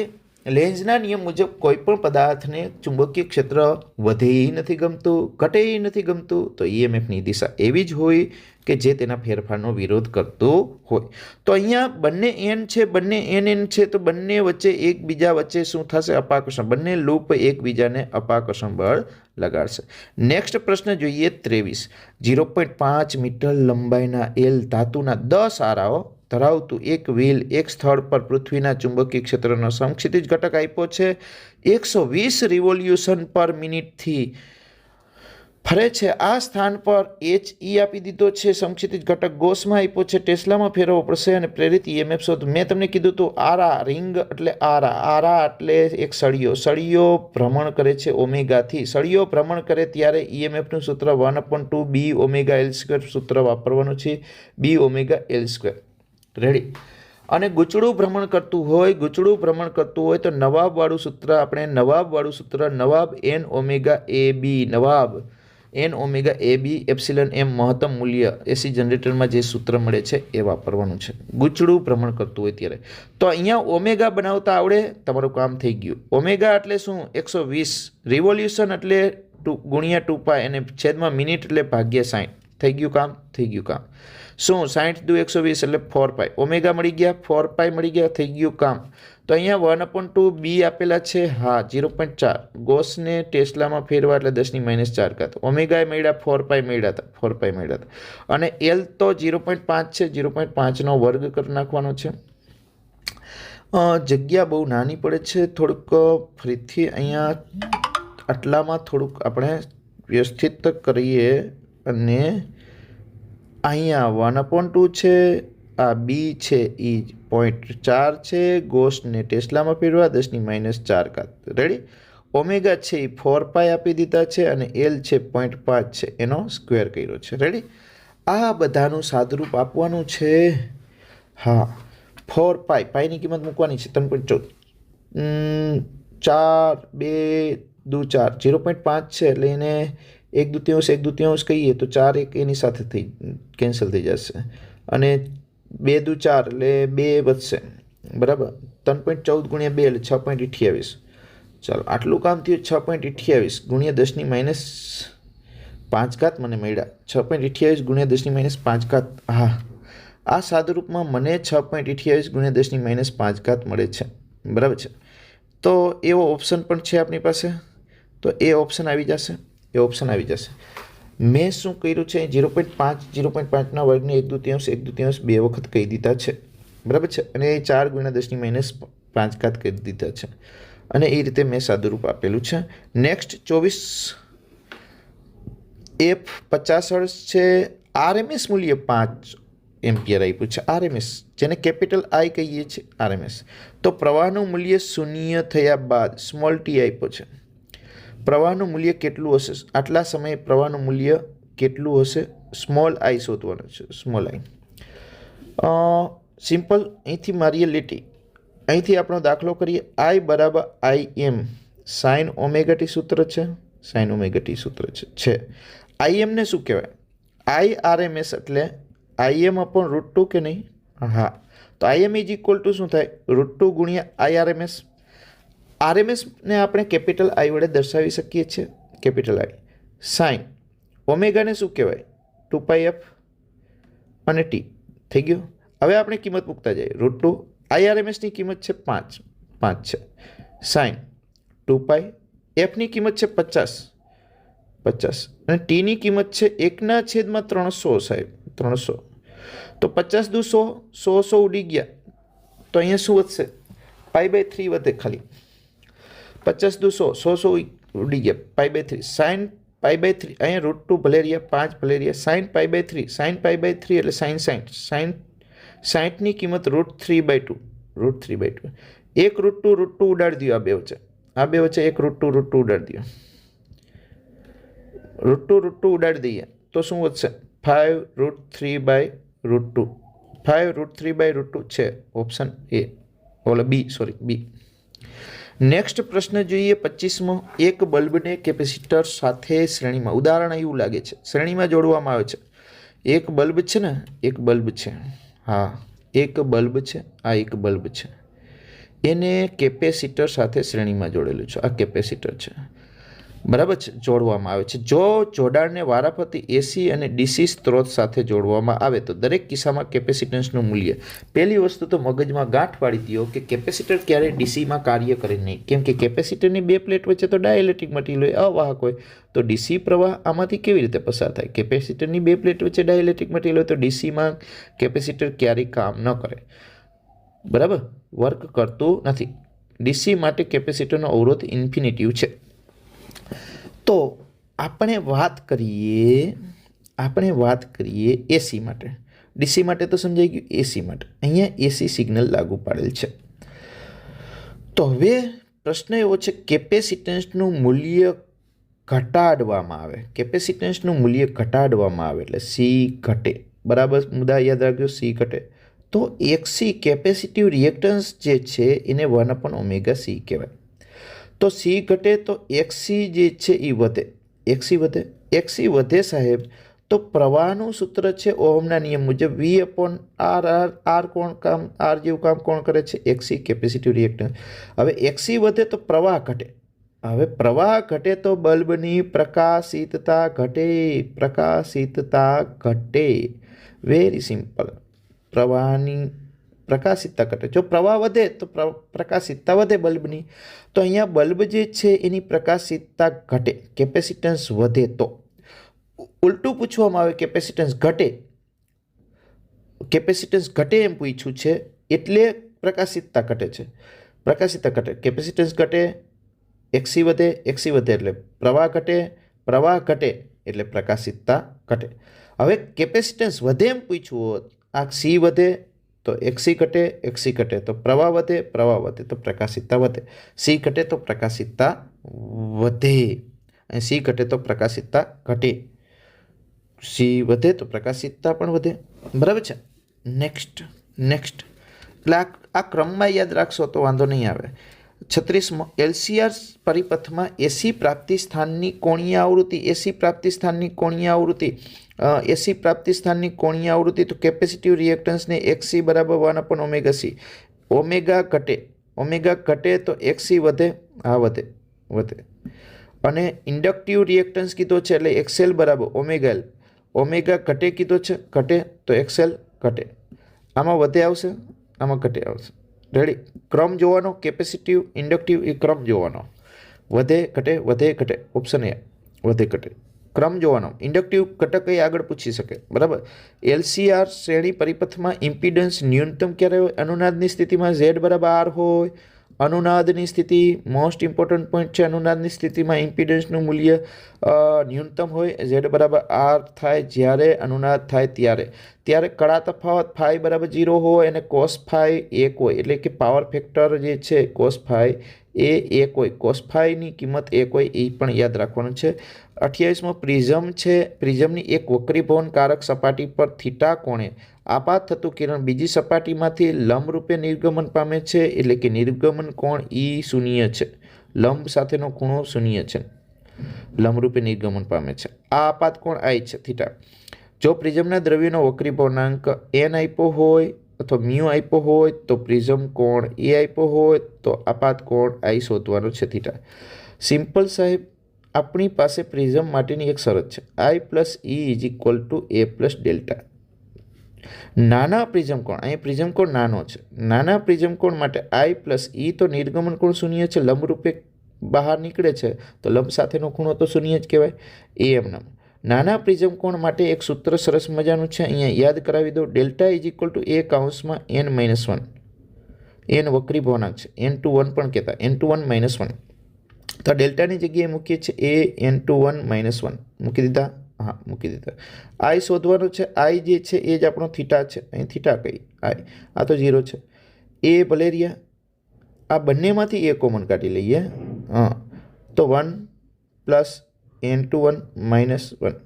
લેન્ઝના નિયમ મુજબ કોઈ પણ પદાર્થને ચુંબકીય ક્ષેત્ર વધે નથી ગમતું, ઘટે નથી ગમતું, તો EMFની દિશા એવી જ હોય કે જે તેના ફેરફારનો વિરોધ કરતું હોય. તો અહીંયા બંને એન છે, બંને એન છે, તો બંને વચ્ચે એકબીજા વચ્ચે શું થશે? અપાકર્ષણ. બંને લૂપ એકબીજાને અપાકર્ષણ બળ લગાડશે. નેક્સ્ટ પ્રશ્ન જોઈએ 23. 0.5 મીટર લંબાઈના L ધાતુના 10 આરાઓ ધરાવતું એક વ્હીલ એક સ્થળ પર પૃથ્વીના ચુંબકીય ક્ષેત્રનો સમક્ષિતિજ ઘટક આપ્યો છે. 120 રિવોલ્યુશન પર મિનિટથી ફરે છે. આ સ્થાન પર HE આપી દીધો છે. સમક્ષિતિજ ઘટક ગોસમાં આપ્યો છે. ટેસ્લામાં ફેરવવો પડશે અને પ્રેરિત EMF શોધ. મેં તમને કીધું હતું આરા, રિંગ એટલે આરા એટલે એક સળિયો ભ્રમણ કરે છે ઓમેગાથી. સળિયો ભ્રમણ કરે ત્યારે EMFનું સૂત્ર 1/2 BωL² સૂત્ર વાપરવાનું છે. BωL². રેડી. અને ગૂંચળું ભ્રમણ કરતું હોય તો નવાબવાળું સૂત્ર નવાબ NωAB, નવાબ NωAB ε/m મહત્તમ મૂલ્ય એસી જનરેટરમાં જે સૂત્ર મળે છે એ વાપરવાનું છે ગૂંચળું ભ્રમણ કરતું હોય ત્યારે. તો અહીંયા ઓમેગા બનાવતા આવડે, તમારું કામ થઈ ગયું. ઓમેગા એટલે શું? 120. રિવોલ્યુશન એટલે ગુણ્યા 2π અને છેદમાં મિનિટ એટલે ભાગ્યા 60. થઈ ગયું કામ. શું 60 દુ 120 એટલે 4π. ઓમેગા મળી ગયા, 4π મળી ગયા, થઈ ગયું કામ. તો અહીંયા 1/2 બી આપેલા છે. હા, 0.4. ગોસને ટેસ્લામાં ફેરવા એટલે 10⁻⁴. ઓમેગા મળ્યા 4π મળ્યા હતા. અને એલ તો 0.5 છે. 0.5નો વર્ગ કરી નાખવાનો છે. જગ્યા બહુ નાની પડે છે, થોડુંક ફરીથી અહીંયા આટલામાં થોડુંક આપણે વ્યવસ્થિત કરીએ અને અહીંયા 1/2 છે, આ બી છે એ 0.4 છે, ગોસને ટેસ્લામાં ફેરવા 10⁻⁴ રેડી. ઓમેગા છે એ 4π આપી દીધા છે અને એલ છે 0.5 છે, એનો સ્ક્વેર કર્યો છે. રેડી. આ બધાનું સાદુરૂપ આપવાનું છે. હા, 4π પાઈની કિંમત મૂકવાની છે 3.14, 4 2 દુ 4 0.5 છે એટલે એને 1/2 કહીએ તો 4 1 એની સાથે કેન્સલ થઈ જશે અને 2 દુ 4 એટલે 2 વધશે. બરાબર. 3.14 ગુણ્યા 2 એટલે 6.28. ચાલો, આટલું કામ થયું. 6.28 ગુણ્યા 10⁻5 મને મળ્યા. 6.28 ગુણ્યા 10⁻5. હા, આ સાદુરૂપમાં મને 6.28 ગુણ્યા 10⁻5 મળે છે. બરાબર છે. તો એવો ઓપ્શન પણ છે આપણી પાસે, તો એ ઓપ્શન આવી જશે. મેં શું કર્યું છે, 0.5ના વર્ગને 1/2 બે વખત કહી દીધા છે. બરાબર છે. અને 4 ગુણ્યા 10⁻5 કરી દીધા છે અને એ રીતે મેં સાદુરૂપ આપેલું છે. નેક્સ્ટ 24 F 50 હર્ટ્ઝ છે. RMS મૂલ્ય 5 એમ્પિયર આપ્યું છે. RMS, જેને કેપિટલ આઈ કહીએ છીએ, RMS. તો પ્રવાહનું મૂલ્ય 0 થયા બાદ સ્મોલ ટી આપ્યો છે. પ્રવાહનું મૂલ્ય કેટલું હશે? આટલા સમયે પ્રવાહનું મૂલ્ય કેટલું હશે? સ્મોલ આઈ શોધવાનું છે. સ્મોલ આઈ સિમ્પલ. અહીંથી મારીએ લીટી. અહીંથી આપણો દાખલો કરીએ. I બરાબર IM સાઇન ઓમેગા ટી સૂત્ર છે. IM ને શું કહેવાય? IRMS એટલે IM/√2 કે નહીં? હા. તો IM ઇઝ ઇક્વલ ટુ શું થાય? √2 ગુણ્યા IRMS. RMS ને આપણે કેપિટલ આઈ વડે દર્શાવી શકીએ છીએ. કેપિટલ આઈ. સાઇન ઓમેગાને શું કહેવાય? 2πf અને ટી. થઈ ગયું. હવે આપણે કિંમત મૂકતા જઈએ. √2 IRMSની કિંમત છે 5 છે. સાઇન 2π, એફની કિંમત છે 50 અને ટીની કિંમત છે 1/300 સાહેબ. 300. તો 50 દુ 100 ઉડી ગયા. તો અહીંયા શું વધશે? π/3 વધે ખાલી. 50 દુ 100 ઉડી ગયા. π/3 સાઇન π/3. અહીંયા √2 ભલે રહ્યા, 5 ભલે રહ્યા. સાઇન π/3 એટલે સાઇન 60ની કિંમત √3/2. એક √2 ઉડાડી દો આ બે વચ્ચે. એક √2 ઉડાડી દો. √2 ઉડાડી દઈએ તો શું વધશે? 5√3/√2. 5√3/√2 છે ઓપ્શન એ. બી. નેક્સ્ટ પ્રશ્ન જોઈએ 25મો. એક બલ્બને કેપેસિટર સાથે શ્રેણીમાં, ઉદાહરણ એવું લાગે છે, શ્રેણીમાં જોડવામાં આવે છે. એક બલ્બ છે ને, હા, એક બલ્બ છે. આ એક બલ્બ છે, એને કેપેસિટર સાથે શ્રેણીમાં જોડેલું છે. આ કેપેસિટર છે. બરાબર છે. જોડવામાં આવે છે. જો જોડાણને વારાફરતી એસી અને ડીસી સ્ત્રોત સાથે જોડવામાં આવે તો દરેક કિસ્સામાં કેપેસિટન્સનું મૂલ્ય. પહેલી વસ્તુ તો મગજમાં ગાંઠ પાડી દો કે કેપેસિટર ક્યારેય ડીસીમાં કાર્ય કરે નહીં, કેમ કે કેપેસિટરની બે પ્લેટ વચ્ચે તો ડાયઇલેક્ટ્રિક મટીરિયલ હોય, અવાહક હોય, તો ડીસી પ્રવાહ આમાંથી કેવી રીતે પસાર થાય? કેપેસિટરની બે પ્લેટ વચ્ચે ડાયઇલેક્ટ્રિક મટીરિયલ હોય તો ડીસીમાં કેપેસિટર ક્યારેય કામ ન કરે. બરાબર, વર્ક કરતું નથી. ડીસી માટે કેપેસિટરનો અવરોધ ઇન્ફિનિટિવ છે. તો આપણે વાત કરીએ એસી માટે. ડીસી માટે તો સમજાઈ ગયું. એસી માટે અહીંયા એસી સિગ્નલ લાગુ પાડેલ છે. તો હવે પ્રશ્ન એવો છે, કેપેસિટન્સનું મૂલ્ય ઘટાડવામાં આવે. એટલે સી ઘટે. બરાબર, મુદ્દા યાદ રાખજો, સી ઘટે. તો XC કેપેસિટિવ રિએક્ટન્સ જે છે એને 1/ωc કહેવાય. તો સી ઘટે તો XC જે છે એ વધે. XC વધે સાહેબ, તો પ્રવાહનું સૂત્ર છે ઓહમના નિયમ મુજબ V/R. R જેવું કામ કોણ કરે છે? XC capacitive reactance. હવે XC વધે તો પ્રવાહ ઘટે. હવે પ્રવાહ ઘટે તો બલ્બની પ્રકાશિતતા ઘટે. Very simple. પ્રવાહની પ્રકાશિતતા ઘટે. જો પ્રવાહ વધે તો પ્રકાશિતતા વધે બલ્બની. તો અહીંયા બલ્બ જે છે એની પ્રકાશિતતા ઘટે, કેપેસિટન્સ વધે. તો ઉલટું પૂછવામાં આવે, કેપેસિટન્સ ઘટે એમ પૂછ્યું છે, એટલે પ્રકાશિતતા ઘટે છે. પ્રકાશિતતા ઘટે, કેપેસિટન્સ ઘટે, XC વધે, XC વધે એટલે પ્રવાહ ઘટે એટલે પ્રકાશિતતા ઘટે. હવે કેપેસિટન્સ વધે એમ પૂછવું હોત, આ C વધે તો XC ઘટે તો પ્રવાહ વધે તો પ્રકાશિતતા વધે. C ઘટે તો પ્રકાશિતતા વધે અને C ઘટે તો પ્રકાશિતતા ઘટે. C વધે તો પ્રકાશિતતા પણ વધે. બરાબર છે. નેક્સ્ટ એટલે આ ક્રમમાં યાદ રાખશો તો વાંધો નહીં આવે. 36મો, LCR પરિપથમાં એસી પ્રાપ્તિ સ્થાનની કોણીય આવૃત્તિ તો કેપેસિટિવ રિએક્ટન્સને XC બરાબર 1/ωc. ઓમેગા ઘટે તો XC વધે, વધે. અને ઇન્ડક્ટિવ રિએક્ટન્સ કીધો છે એટલે XL બરાબર ઓમેગા L. ઓમેગા ઘટે કીધો છે, ઘટે તો XL ઘટે. આમાં વધે આવશે, આમાં ઘટે આવશે. રેડી. ક્રમ જોવાનો, કેપેસિટિવ ઇન્ડક્ટિવ એ ક્રમ જોવાનો. વધે ઘટે ઓપ્શન એ વધે ઘટે ક્રમ જોવાનો. ઇન્ડક્ટિવ ઘટક એ આગળ પૂછી શકે. બરાબર. LCR શ્રેણી પરિપથમાં ઇમ્પિડન્સ ન્યૂનતમ ક્યારે હોય? અનુનાદની સ્થિતિમાં Z બરાબર R હોય. અનુનાદની સ્થિતિ મોસ્ટ ઇમ્પોર્ટન્ટ પોઈન્ટ છે. અનુનાદની સ્થિતિમાં ઇમ્પિડન્સનું મૂલ્ય ન્યૂનતમ હોય, Z બરાબર R થાય જ્યારે અનુનાદ થાય ત્યારે કળા તફાવત ફાઈ બરાબર 0 હોય અને કોસ ફાઈ 1 હોય. એટલે કે પાવર ફેક્ટર જે છે કોસ ફાઈ એ 1 હોય. કોસ ફાઈની કિંમત 1 હોય એ પણ યાદ રાખવાનું છે. 28મો, પ્રિઝમ છે. પ્રિઝમની એક વક્રીભવન કારક સપાટી પર થીટા કોણે આપાત થતું કિરણ બીજી સપાટીમાંથી લંબરૂપે નિર્ગમન પામે છે. એટલે કે નિર્ગમન કોણ E શૂન્ય છે. લંબ સાથેનો ખૂણો શૂન્ય છે. લંબરૂપે નિર્ગમન પામે છે. આ આપાત કોણ I છે, થીટા. જો પ્રિઝમના દ્રવ્યનો વક્રીભવનાંક n આપ્યો હોય અથવા મ્યુ આપ્યો હોય તો પ્રિઝમ કોણ A આપ્યો હોય તો આપાત કોણ I શોધવાનો છે, થીટા. સિમ્પલ સાહેબ, આપણી પાસે પ્રિઝમ માટેની એક શરત છે, I plus E is equal to A plus delta. નાના પ્રિઝમ કોણ, અહીં પ્રિઝમ કોણ નાનો છે. નાના પ્રિઝમ કોણ માટે I પ્લસ E તો નિર્ગમન કોણ શૂન્ય છે, લંબરૂપે બહાર નીકળે છે તો લંબ સાથેનો ખૂણો તો શૂન્ય જ કહેવાય. એમ નાના પ્રિઝમ કોણ માટે એક સૂત્ર સરસ મજાનું છે, અહીંયા યાદ કરાવી દો. Delta is equal to A કૌંસમાં n-1. n વક્રીભવનાંક છે, n/1 પણ કહેતા, n/1 તો ડેલ્ટાની જગ્યાએ મૂકીએ છીએ A n/1 મૂકી દીધા. હા, મૂકી દીધા. I શોધવાનું છે. I જે છે એ જ આપણો થીટા છે. અહીં થીટા કઈ I, આ તો 0 છે. એ ભલે રહ્યા, આ બંનેમાંથી A કોમન કાઢી લઈએ. તો 1 પ્લસ n/1 માઇનસ 1.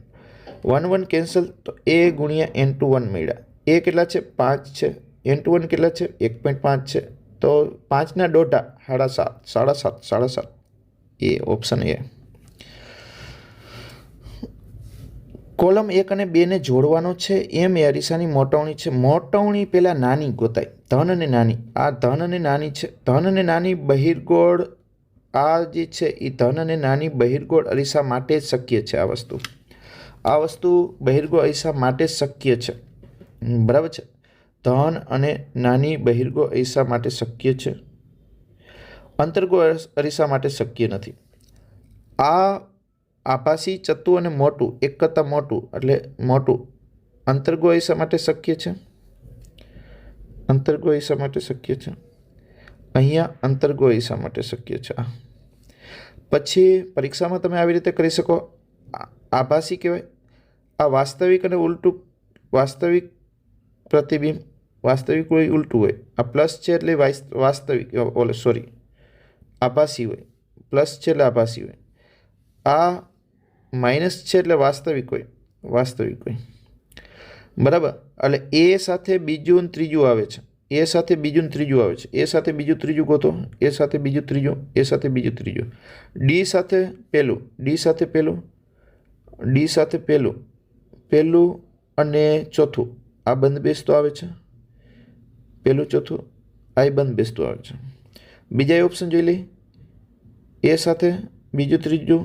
1 કેન્સલ તો A ગુણ્યા n/1 મળ્યા. A કેટલા છે? 5 છે. n/1 કેટલા છે? 1.5 છે. તો 5 ના દોઢા 7.5. એ ઓપ્શન એ. કોલમ 1 અને 2 ને જોડવાનો છે એમ એ અરીસાની મોટવણી છે. મોટવણી પહેલાં નાની ગોતાય, ધન અને નાની. આ ધન અને નાની છે. ધન અને નાની બહિર્ગોળ, આ જે છે એ ધન અને નાની બહિર્ગોળ અરીસા માટે જ શક્ય છે. આ વસ્તુ બહિર્ગોળ અરીસા માટે જ શક્ય છે. બરાબર છે. ધન અને નાની બહિર્ગોળ અરીસા માટે શક્ય છે, અંતર્ગોળ અરીસા માટે શક્ય નથી. આ આભાસી, ચત્તુ અને મોટું, એક કરતાં મોટું એટલે મોટું અંતર્ગોળ અરીસા માટે શક્ય છે. અંતર્ગોળ અરીસા માટે શક્ય છે. અહીંયા અંતર્ગોળ અરીસા માટે શક્ય છે. પછી પરીક્ષામાં તમે આવી રીતે કરી શકો. આભાસી કહેવાય. આ વાસ્તવિક અને ઉલટું, વાસ્તવિક પ્રતિબિંબ, વાસ્તવિક હોય ઉલટું હોય. આ પ્લસ છે એટલે વાસ્તવિક, આભાસી હોય. પ્લસ છે એટલે આભાસી હોય. આ માઇનસ છે એટલે વાસ્તવિક હોય. બરાબર. એટલે એ સાથે બીજું ત્રીજું આવે છે. એ સાથે બીજું ત્રીજું આવે છે. એ સાથે બીજું ત્રીજું ગોતો. એ સાથે બીજું ત્રીજું. એ સાથે બીજું ત્રીજું. ડી સાથે પહેલું, ડી સાથે પહેલું, ડી સાથે પહેલું, પહેલું અને ચોથું. આ બંધ બેસતો આવે છે. પહેલું ચોથું આ બંધ બેસતું આવે છે. બીજા ઓપ્શન જોઈ લઈ. એ સાથે બીજું ત્રીજું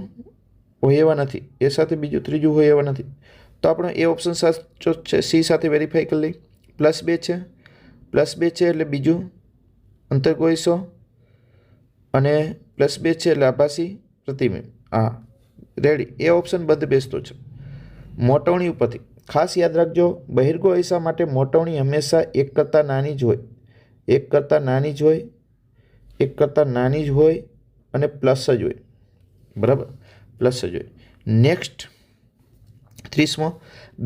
હોય એવા નથી. એ સાથે બીજું ત્રીજું હોય એવા નથી. તો આપણે એ ઓપ્શન સાચો છે. સી સાથે વેરીફાઈ કરી લઈ. +2 છે. +2 છે એટલે બીજું અંતર્ગોળ અરીસો અને +2 છે એટલે આભાસી પ્રતિબિંબ. હા, રેડી. એ ઓપ્શન બંધ બેસતો છે. મોટવણી ઉપરથી ખાસ યાદ રાખજો, બહિર્ગોળ અરીસા માટે મોટવણી હંમેશા 1 કરતાં નાની જ હોય. એક કરતાં નાની જ હોય, એક કરતાં નાની જ હોય અને પ્લસ જ હોય, બરાબર, પ્લસ જ હોય. નેક્સ્ટ 30મો,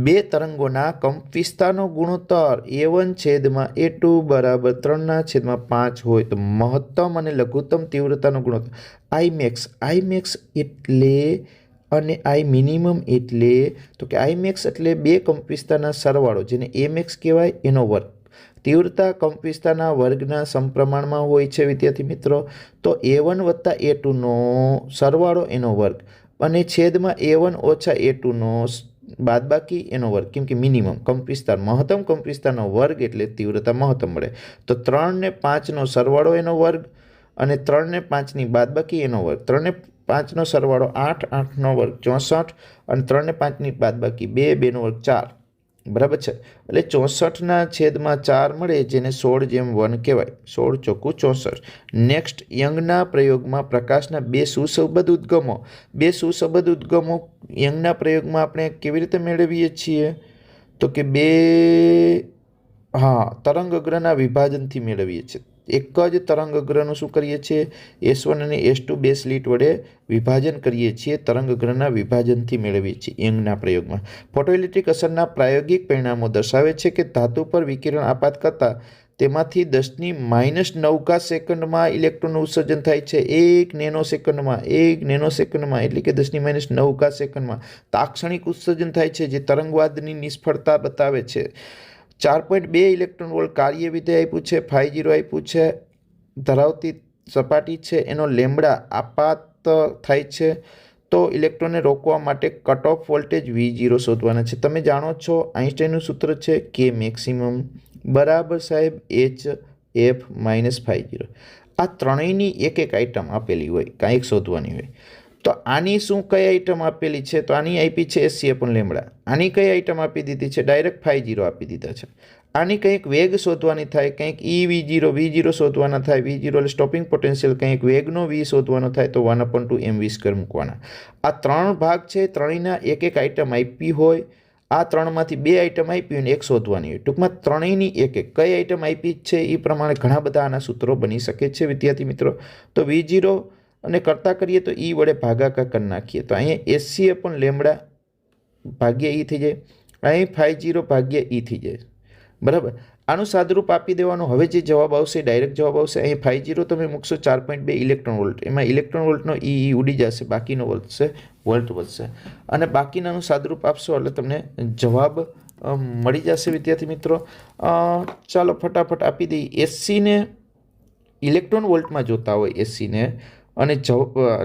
બે તરંગોના કંપવિસ્તારનો ગુણોત્તર A1/A2 બરાબર 3/5 હોય તો મહત્તમ અને લઘુત્તમ તીવ્રતાનો ગુણોત્તર Imax એટલે અને I મિનિમમ એટલે તો કે Imax એટલે બે કંપવિસ્તારના સરવાળો જેને Amax કહેવાય એનો વર્ગ. તીવ્રતા કંપવિસ્તારના વર્ગના સમપ્રમાણમાં હોય છે વિદ્યાર્થી મિત્રો. તો A1 વત્તા A2નો સરવાળો એનો વર્ગ અને છેદમાં A1 ઓછા A2નો બાદબાકી એનો વર્ગ, કેમ કે મિનિમમ કંપવિસ્તાર મહત્તમ કંપવિસ્તારનો વર્ગ એટલે તીવ્રતા મહત્તમ મળે. તો 3 ને 5નો સરવાળો એનો વર્ગ અને 3 ને 5ની બાદબાકી એનો વર્ગ. 3 ને 5નો સરવાળો 8, 8નો વર્ગ 64 અને 3 ને 5ની બાદબાકી 2, 2નો વર્ગ 4, બરાબર છે. એટલે 64ના છેદમાં 4 મળે જેને 16/1 કહેવાય. 16 ચોખ્ખું 64. નેક્સ્ટ, યંગના પ્રયોગમાં પ્રકાશના બે સુસંબદ્ધ ઉદ્ગમો યંગના પ્રયોગમાં આપણે કેવી રીતે મેળવીએ છીએ તો કે તરંગઅગ્રના વિભાજનથી મેળવીએ છીએ. એક જ તરંગઅગ્રનું શું કરીએ છીએ, S1 અને S2 બે સ્લિટ વડે વિભાજન કરીએ છીએ, તરંગઅગ્રના વિભાજનથી મેળવીએ છીએ યંગના પ્રયોગમાં. ફોટોઇલેક્ટ્રિક અસરના પ્રાયોગિક પરિણામો દર્શાવે છે કે ધાતુ પર વિકિરણ આપાત કરતાં તેમાંથી 10⁻⁹ સેકન્ડમાં ઇલેક્ટ્રોનનું ઉત્સર્જન થાય છે. 1 નેનો સેકન્ડમાં એટલે કે 10⁻⁹ સેકન્ડમાં તાક્ષણિક ઉત્સર્જન થાય છે, જે તરંગવાદની નિષ્ફળતા બતાવે છે. 4.2 ઇલેક્ટ્રોન વોલ્ટ કાર્ય વિધેય આપ્યું છે, 50 આપ્યું છે, ધરાવતી સપાટી છે, એનો લેમ્બડા આપાત થાય છે. તો ઇલેક્ટ્રોનને રોકવા માટે કટ ઓફ વોલ્ટેજ V0 શોધવાના છે. તમે જાણો છો આઇન્સ્ટાઈનનું સૂત્ર છે K મેક્સિમમ બરાબર સાહેબ HF - 50. આ ત્રણેયની એક આઇટમ આપેલી હોય, કાંઈક શોધવાની હોય. તો આની શું કઈ આઇટમ આપેલી છે, તો આની આપી છે SC/λ. આની કઈ આઇટમ આપી દીધી છે, ડાયરેક્ટ 50 આપી દીધા છે. આની કંઈક વેગ શોધવાની થાય, કંઈક V0 શોધવાના થાય. V0 એટલે સ્ટોપિંગ પોટેન્શિયલ, કંઈક વેગનો V શોધવાનો થાય તો 1/2 mv² મૂકવાના. આ ત્રણ ભાગ છે, ત્રણેયના એક આઇટમ આપી હોય. આ ત્રણમાંથી બે આઇટમ આપી હોય ને એક શોધવાની હોય. ટૂંકમાં ત્રણેયની એક કઈ આઇટમ આપી છે એ પ્રમાણે ઘણા બધા આના સૂત્રો બની શકે છે વિદ્યાર્થી મિત્રો. તો V0 અને કરતા કરીએ તો E વડે ભાગાકાર કરી નાખીએ તો અહીંયા SC/λ ભાગ્યા E થઈ જાય, અહીં 50 ભાગ્યા E થઈ જાય, બરાબર. આનું સાદુરૂપ આપી દેવાનું. હવે જે જવાબ આવશે ડાયરેક્ટ જવાબ આવશે. અહીં 50 તમે મૂકશો 4.2 ઇલેક્ટ્રોન વોલ્ટ, એમાં ઇલેક્ટ્રોન વોલ્ટનો E ઉડી જશે, બાકીનો વોલ્ટ વધશે અને બાકીનાનું સાદુરૂપ આપશો એટલે તમને જવાબ મળી જશે વિદ્યાર્થી મિત્રો. ચાલો ફટાફટ આપી દઈએ. SCને ઇલેક્ટ્રોન વોલ્ટમાં જોતા હોય SCને અને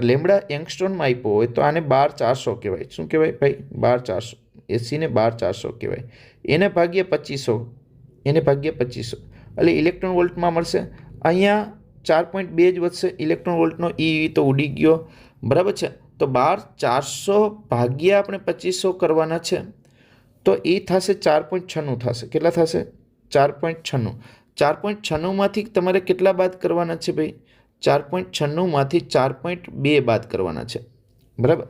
લેમ્બડા એંગસ્ટ્રોમમાં આપ્યો હોય તો આને 12400 કહેવાય. શું કહેવાય ભાઈ? 12400. SCને 12400 કહેવાય. એને ભાગ્યા 2500 એટલે ઇલેક્ટ્રોન વોલ્ટમાં મળશે. અહીંયા 4.2 જ વધશે, ઇલેક્ટ્રોન વોલ્ટનો E તો ઉડી ગયો, બરાબર છે. તો 12400 ભાગ્યા આપણે 2500 કરવાના છે તો એ થશે 4.96 થશે. કેટલા થશે? 4.96. 4.96માંથી તમારે કેટલા બાદ કરવાના છે ભાઈ? 4.96માંથી 4.2 બાદ કરવાના છે, બરાબર.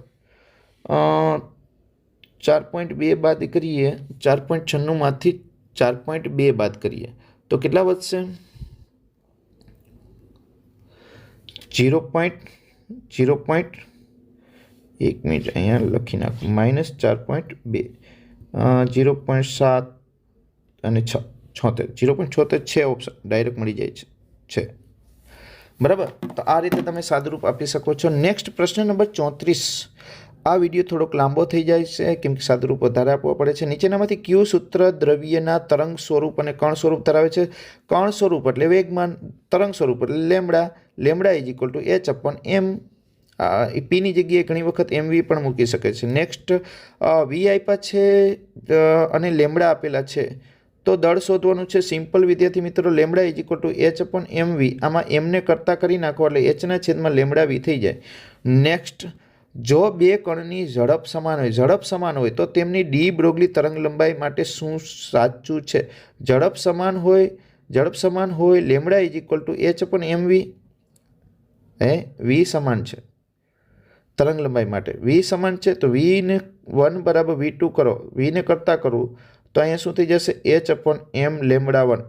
4.2 બાદ કરીએ, 4.96માંથી 4.2 બાદ કરીએ તો કેટલા વધશે? 0.1 મિનિટ અહીંયા લખી નાખું, -4.2, 0.7 અને 76, 0.76 છે ઓપ્શન, ડાયરેક્ટ મળી જાય છે, બરાબર. તો આ રીતે તમે સાદુરૂપ આપી શકો છો. નેક્સ્ટ પ્રશ્ન નંબર 34. આ વિડીયો થોડોક લાંબો થઈ જાય છે કેમ કે સાદુરૂપ વધારે આપવો પડે છે. નીચેનામાંથી કયું સૂત્ર દ્રવ્યના તરંગ સ્વરૂપ અને કણ સ્વરૂપ ધરાવે છે? કણ સ્વરૂપ એટલે વેગમાન, તરંગ સ્વરૂપ એટલે લેમ્બડા H/m. પીની જગ્યાએ ઘણી વખત mv પણ મૂકી શકે છે. નેક્સ્ટ, V આપ્યા છે અને લેમ્બડા આપેલા છે તો દળ શોધવાનું છે. સિમ્પલ વિદ્યાર્થી મિત્રો, લેમ્બડા H/mv. આમાં એમને કરતા કરી નાખો એટલે H/λv થઈ જાય. નેક્સ્ટ, જો બે કણની ઝડપ સમાન હોય તો તેમની ડી બ્રોગલી તરંગ લંબાઈ માટે શું સાચું છે? ઝડપ સમાન હોય લેમ્બડા H/mv, V સમાન છે તરંગ લંબાઈ માટે, V સમાન છે તો V ને 1 બરાબર V2 કરો, V ને કરતા કરવું તો અહીંયા શું થઈ જશે? H/m λ1,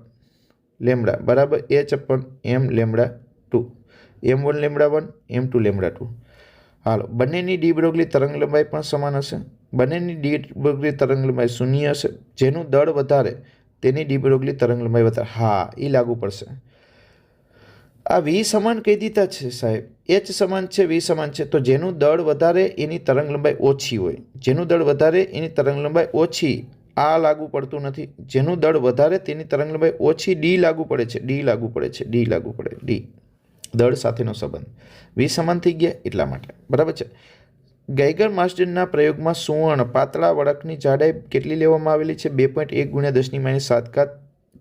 લેમડા બરાબર H/m lambda 2 m1 lambda 1 m2 lambda 2. હાલો, બંનેની ડી બ્રોગલી તરંગ લંબાઈ પણ સમાન હશે. બંનેની ડી બ્રોગલી તરંગ લંબાઈ શૂન્ય હશે. જેનું દળ વધારે તેની ડી બ્રોગલી તરંગ લંબાઈ વધારે. હા, એ લાગુ પડશે. આ વી સમાન કહી દીધા છે સાહેબ. એચ સમાન છે, વી સમાન છે, તો જેનું દળ વધારે એની તરંગ લંબાઈ ઓછી હોય. જેનું દળ વધારે એની તરંગ લંબાઈ ઓછી, આ લાગુ પડતું નથી. જેનું દળ વધારે તેની તરંગ લંબાઈ ઓછી, ડી લાગુ પડે છે, ડી લાગુ પડે છે, ડી લાગુ પડે, ડી દળ સાથેનો સંબંધ. વી સમાન થઈ ગયા એટલા માટે. બરાબર છે. ગેઇગર માર્સડનના પ્રયોગમાં સુવર્ણ પાતળા વળાંકની જાડાઈ કેટલી લેવામાં આવેલી છે? 2.1 × 10⁻⁷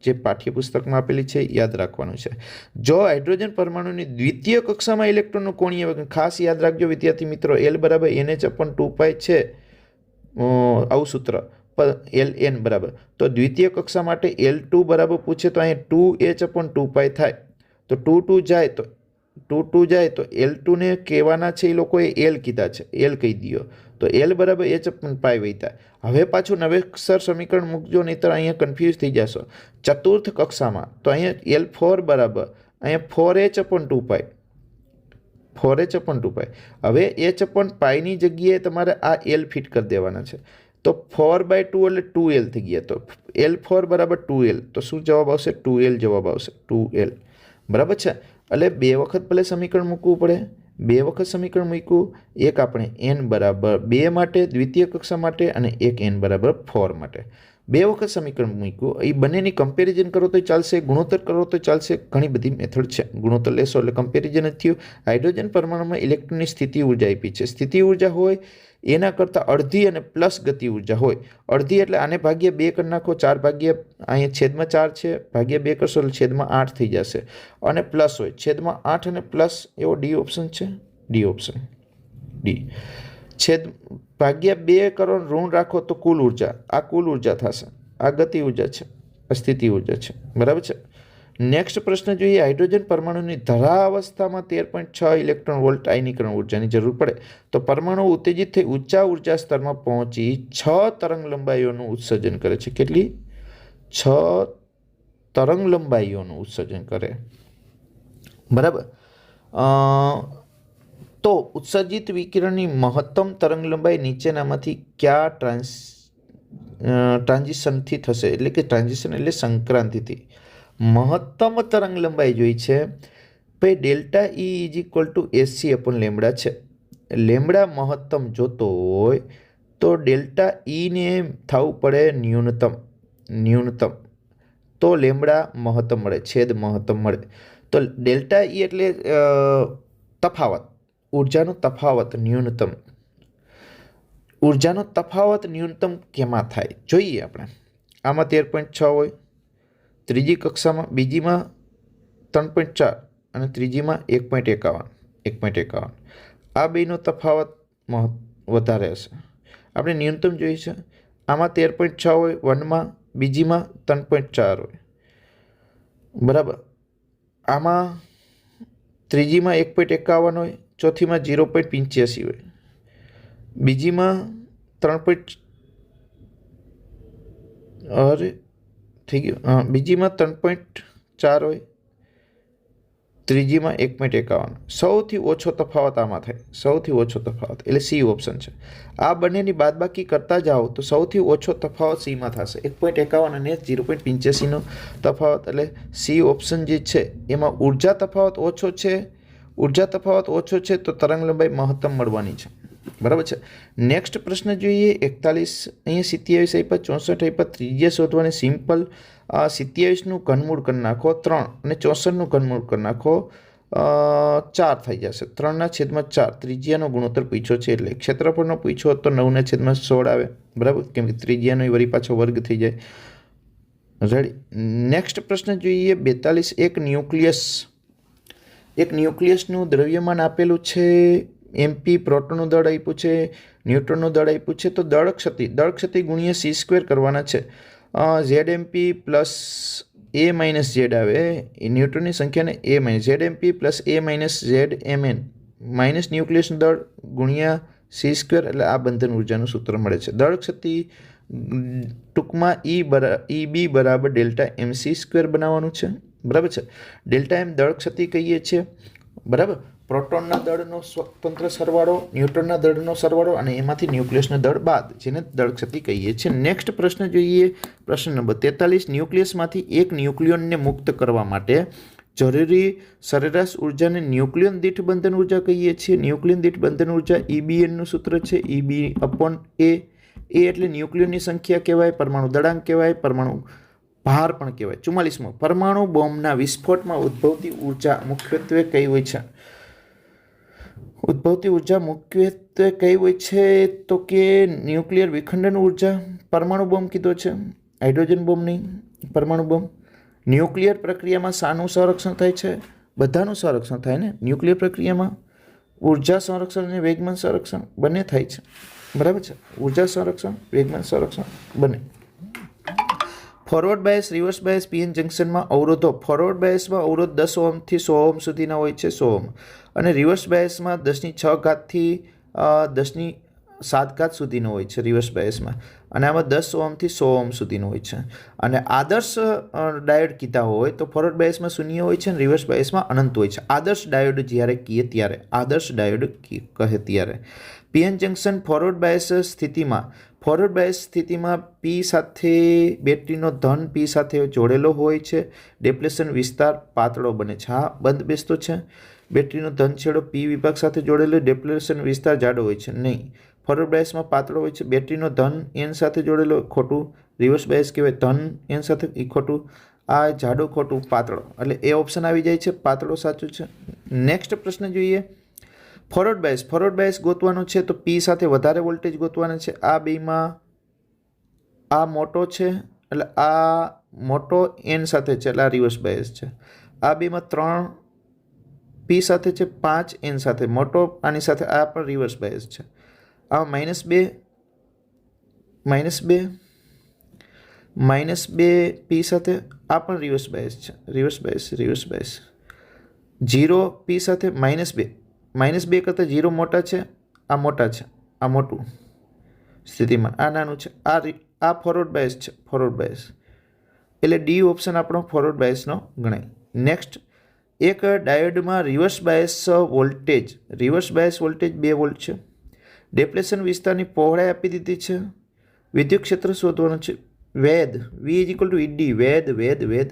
જે પાઠ્યપુસ્તકમાં આપેલી છે, યાદ રાખવાનું છે. જો હાઇડ્રોજન પરમાણુની દ્વિતીય કક્ષામાં ઇલેક્ટ્રોનનું કોણીય વગર, ખાસ યાદ રાખજો વિદ્યાર્થી મિત્રો, L બરાબર NH/2π છે, આવું સૂત્ર Ln બરાબર. તો દ્વિતીય કક્ષા માટે L2 બરાબર પૂછે તો અહીંયા 2H/2π થાય. તો 2 જાય તો L2 ને કહેવાના છે, એ લોકોએ L કીધા છે, L કહી દો. તો L બરાબર H/π વૈતા. હવે પાછું નવેસર સમીકરણ મૂકજો, નહીંતર અહીંયા કન્ફ્યુઝ થઈ જશો. ચતુર્થ કક્ષામાં તો અહીંયા L4 બરાબર અહીંયા 4H/2π, 4H/2π. હવે H/πની જગ્યાએ તમારે આ L ફિટ કરી દેવાના છે. તો 4/2 એટલે 2L થઈ ગયા. તો L4 બરાબર 2L. તો શું જવાબ આવશે? 2L જવાબ આવશે, 2L. બરાબર છે. એટલે 2 વખત ભલે સમીકરણ મૂકવું પડે, 2 વખત સમીકરણ મૂક્યું. એક આપણે n બરાબર 2 માટે દ્વિતીય કક્ષા માટે અને એક n બરાબર 4 માટે. 2 વખત સમીકરણ મૂક્યું. એ બંનેની કમ્પેરિઝન કરો તો ચાલશે, ગુણોત્તર કરો તો ચાલશે. ઘણી બધી મેથડ છે. ગુણોત્તર લેશો એટલે કમ્પેરિઝન જ થયું. હાઇડ્રોજન પરમાણુમાં ઇલેક્ટ્રોનની સ્થિતિ ઉર્જા આપી છે. સ્થિતિ ઉર્જા હોય એના કરતાં અડધી અને પ્લસ ગતિ ઉર્જા હોય. અડધી એટલે આને ભાગ્યા 2 કરી નાખો, 4 ભાગ્યા અહીંયા છેદમાં 4 છે, ભાગ્યા 2 કરશો એટલે છેદમાં 8 થઈ જશે. અને પ્લસ હોય છેદમાં 8 અને પ્લસ, એવો ડી ઓપ્શન છે, ડી ઓપ્શન, ડી. છેદ ભાગ્યા 2 કરો, ઋણ રાખો તો કુલ ઉર્જા, આ કુલ ઉર્જા થશે. આ ગતિ ઉર્જા છે, આ સ્થિતિ ઉર્જા છે. બરાબર છે. નેક્સ્ટ પ્રશ્ન જોઈએ. હાઇડ્રોજન પરમાણુની ધરા અવસ્થામાં 13.6 ઇલેક્ટ્રોન વોલ્ટ આયનીકરણ ઉર્જાની જરૂર પડે તો પરમાણુ ઉત્તેજિત થઈ ઊંચા ઉર્જા સ્તરમાં પહોંચી 6 તરંગ લંબાઈઓનું ઉત્સર્જન કરે છે. કેટલી? 6 તરંગ લંબાઈઓનું ઉત્સર્જન કરે. બરાબર. તો ઉત્સર્જિત વિકિરણની મહત્તમ તરંગ લંબાઈ નીચેનામાંથી કયા ટ્રાન્ઝિશનથી થશે? એટલે કે ટ્રાન્ઝિશન એટલે સંક્રાંતિથી. મહત્તમ તરંગ લંબાઈ જોઈ છે ભાઈ, ΔE = AC/λ છે. લેમડા મહત્તમ જોતો હોય તો ΔE ને થવું પડે ન્યૂનતમ. તો લેમડા મહત્તમ મળે, છેદ મહત્તમ મળે. તો ΔE એટલે તફાવત, ઉર્જાનો તફાવત, ન્યૂનતમ. ઉર્જાનો તફાવત ન્યૂનતમ કેમાં થાય જોઈએ આપણે. આમાં 13.6 હોય, ત્રીજી કક્ષામાં, બીજીમાં 3.4 અને ત્રીજીમાં 1.51. આ બેનો તફાવત વધારે હશે. આપણે ન્યૂનતમ જોઈએ છે. આમાં 13.6 હોય વનમાં, બીજીમાં 3.4 હોય. બરાબર. આમાં ત્રીજીમાં 1.51 હોય, ચોથીમાં 0.85 હોય, બીજીમાં 3. અરે થઈ ગયું. હા, બીજીમાં 3.4 હોય, ત્રીજીમાં 1.51. સૌથી ઓછો તફાવત આમાં થાય, સૌથી ઓછો તફાવત એટલે સી ઓપ્શન છે. આ બંનેની બાદબાકી કરતા જાઓ તો સૌથી ઓછો તફાવત સીમાં થશે, 1.51 અને 0.85નો તફાવત. એટલે સી ઓપ્શન જે છે એમાં ઉર્જા તફાવત ઓછો છે. ઉર્જા તફાવત ઓછો છે તો તરંગ લંબાઈ મહત્તમ મળવાની છે. બરાબર છે. નેક્સ્ટ પ્રશ્ન જોઈએ. 41 અહીંયા 27 આપ્યા, 64 આપ્યા. ત્રિજ્યા શોધવાની સિમ્પલ. 27નું ઘનમૂળ કરી નાખો 3 અને 64નું ઘનમૂળ કરી નાખો 4 થઈ જશે. 3/4 ત્રિજ્યાનો ગુણોત્તર પૂછ્યો છે, એટલે ક્ષેત્રફળનો પૂછ્યો તો 9/16 આવે. બરાબર, કેમ કે ત્રિજ્યાનો વળી પાછો વર્ગ થઈ જાય. રેડી. નેક્સ્ટ પ્રશ્ન જોઈએ. 42 એક ન્યુક્લિયસનું દ્રવ્યમાન આપેલું છે. MP પ્રોટોનનું દળ આપ્યું છે, ન્યુટ્રોનનું દળ આપ્યું છે. તો દળ ક્ષતિ ગુણ્યા c² કરવાના છે. ZMP પ્લસ A - Z આવે, એ ન્યુટ્રોનની સંખ્યાને A - ZMP plus A - ZMN minus ન્યુક્લિયસનું દળ ગુણ્યા c², એટલે આ બંધન ઉર્જાનું સૂત્ર મળે છે. દળ ક્ષતિ ટૂંકમાં ઈ બી બરાબર ડેલ્ટા MC સ્ક્વેર બનાવવાનું છે, બરાબર છે. ડેલ્ટા એમ દળ ક્ષતિ કહીએ છીએ, બરાબર. પ્રોટોનના દળનો સ્વતંત્ર સરવાળો, ન્યુટ્રોનના દળનો સરવાળો અને એમાંથી ન્યુક્લિયસના દળ બાદ, જેને દળ ક્ષતિ કહીએ છીએ. નેક્સ્ટ પ્રશ્ન જોઈએ, પ્રશ્ન નંબર 43. ન્યુક્લિયસમાંથી એક ન્યુક્લિયોનને મુક્ત કરવા માટે જરૂરી સરેરાશ ઉર્જાને ન્યુક્લિયન દીઠ બંધન ઉર્જા કહીએ છીએ. ન્યુક્લિયન દીઠ બંધન ઉર્જા EBNનું સૂત્ર છે, EB/A. એ એટલે ન્યુક્લિયનની સંખ્યા કહેવાય, પરમાણુ દળાંક કહેવાય, પરમાણુ ભાર પણ કહેવાય. 44મો, પરમાણુ બોમ્બના વિસ્ફોટમાં ઉદ્ભવતી ઉર્જા મુખ્યત્વે કઈ હોય છે? ઉદ્ભવતી ઉર્જા મુખ્યત્વે કઈ હોય છે? તો કે ન્યુક્લિયર વિખંડન ઉર્જા. પરમાણુ બોમ્બ કીધો છે, હાઇડ્રોજન બોમ્બ નહીં, પરમાણુ બોમ્બ. ન્યુક્લિયર પ્રક્રિયામાં શાનું સંરક્ષણ થાય છે? બધાનું સંરક્ષણ થાય ને. ન્યુક્લિયર પ્રક્રિયામાં ઉર્જા સંરક્ષણ અને વેગમાન સંરક્ષણ બંને થાય છે, બરાબર છે. ઉર્જા સંરક્ષણ, વેગમાન સંરક્ષણ બંને. Forward bias, reverse bias PN જંકશનમાં અવરોધો. ફોરવર્ડ બાયસમાં અવરોધ 10 ઓહમથી 100 ઓહમ સુધીના હોય છે, 100 ઓહમ. અને રિવર્સ બાયસમાં 10⁶ થી 10⁷ સુધીનો હોય છે, રિવર્સ બાયસમાં. અને આમાં 10 ઓહમથી 100 ઓહમ સુધીનો હોય છે. અને આદર્શ ડાયોડ કીધા હોય તો ફોરવર્ડ બાયસમાં 0 હોય છે અને રિવર્સ બાયસમાં અનંત હોય છે. આદર્શ ડાયોડ જ્યારે કહીએ ત્યારે, આદર્શ ડાયોડ કહે ત્યારે. PN જંકશન ફોરવર્ડ બાયસ સ્થિતિમાં, ફોરવર્ડ બાયસ સ્થિતિમાં P સાથે બેટરીનો ધન P સાથે જોડેલો હોય છે. ડેપ્લેશન વિસ્તાર પાતળો બને છે. હા, બંધ બેસતો છે. બેટરીનો ધન છેડો P વિભાગ સાથે જોડેલો, ડેપ્લેશન વિસ્તાર જાડો હોય છે, નહીં. ફોરવર્ડ બાયસમાં પાતળો હોય છે. બેટરીનો ધન N સાથે જોડેલો, ખોટું. રિવર્સ બાયસ કહેવાય ધન N સાથે, એ ખોટું. આ જાડો, ખોટું, પાતળો, એટલે એ ઓપ્શન આવી જાય છે, પાતળો સાચું છે. નેક્સ્ટ પ્રશ્ન જોઈએ. ફોરવર્ડ બાયસ, ફોરવર્ડ બાયસ ગોતવાનો છે તો P સાથે વધારે વોલ્ટેજ ગોતવાના છે. આ બેમાં આ મોટો છે એટલે આ મોટો N સાથે છે, એટલે આ રિવર્સ બાયસ છે. આ બેમાં 3 P સાથે છે, 5 N સાથે, મોટો આની સાથે, આ પણ રિવર્સ બાયસ છે. આ -2 P સાથે, આ પણ રિવર્સ બાયસ છે, reverse bias, reverse bias. 0 P સાથે -2, -2 કરતાં 0 મોટા છે, આ મોટા છે, આ મોટું સ્થિતિમાં, આ નાનું છે. આ ફોરવર્ડ બાયસ છે, ફોરવર્ડ બાયસ. એટલે D ઓપ્શન આપણો ફોરવર્ડ બાયસનો ગણાય. નેક્સ્ટ, એક ડાયોડમાં reverse bias voltage, reverse bias voltage 2 volt છે. ડેપ્લેશન વિસ્તારની પહોળાઈ આપી દીધી છે. વિદ્યુત ક્ષેત્ર શોધવાનું છે. વેદ, V = ED, વેદ.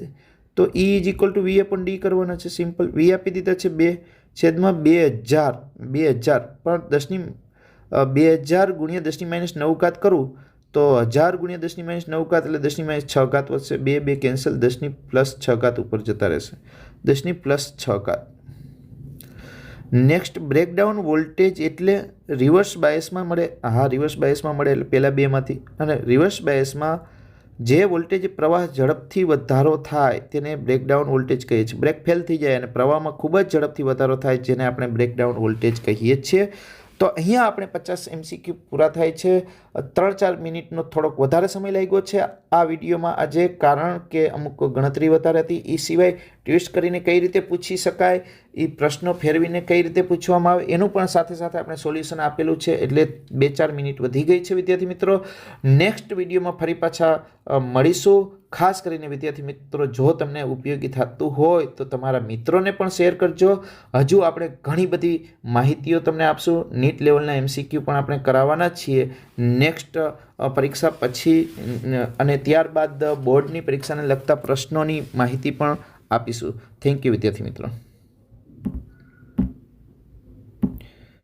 તો E=V/D કરવાના છે, સિમ્પલ. V આપી દીધા છે 2/2000, પણ 2000 ગુણ્યા 10⁻⁹ કરું તો 1000 ગુણ્યા 10⁻⁹ એટલે 10⁻⁶ વધશે. 2 કેન્સલ, 10+6 ઉપર જતા રહેશે, 10+6. નેક્સ્ટ, બ્રેકડાઉન વોલ્ટેજ એટલે રિવર્સ બાયસમાં મળે. હા, રિવર્સ બાયસમાં મળે, એટલે પહેલા બેમાંથી. અને રિવર્સ બાયસમાં જે વોલ્ટેજ પ્રવાહ ઝડપથી વધારો થાય તેને બ્રેકડાઉન વોલ્ટેજ કહીએ છીએ. બ્રેક ફેલ થઈ જાય અને પ્રવાહમાં ખૂબ જ ઝડપથી વધારો થાય, જેને આપણે બ્રેકડાઉન વોલ્ટેજ કહીએ છીએ. તો અહીંયા આપણે 50 MCQ પૂરા થાય છે. 3-4 મિનિટનો થોડોક વધારે સમય લાગ્યો છે આ વિડીયોમાં આજે, કારણ કે અમુક ગણતરી વધારે હતી. એ સિવાય ટ્વિસ્ટ કરીને કઈ રીતે પૂછી શકાય, એ પ્રશ્નો ફેરવીને કઈ રીતે પૂછવામાં આવે, એનું પણ સાથે સાથે આપણે સોલ્યુશન આપેલું છે. એટલે 2-4 મિનિટ વધી ગઈ છે વિદ્યાર્થી મિત્રો. નેક્સ્ટ વિડીયોમાં ફરી પાછા મળીશું. ખાસ કરીને વિદ્યાર્થી મિત્રો, જો તમને ઉપયોગી થતું હોય તો તમારા મિત્રોને પણ શેર કરજો. હજુ આપણે ઘણી બધી માહિતીઓ તમને આપશું. નીટ લેવલના MCQ પણ આપણે કરાવવાના છીએ નેક્સ્ટ પરીક્ષા પછી, અને ત્યારબાદ બોર્ડની પરીક્ષાને લગતા પ્રશ્નોની માહિતી પણ આપીશું. થેન્ક યુ વિદ્યાર્થી મિત્રો.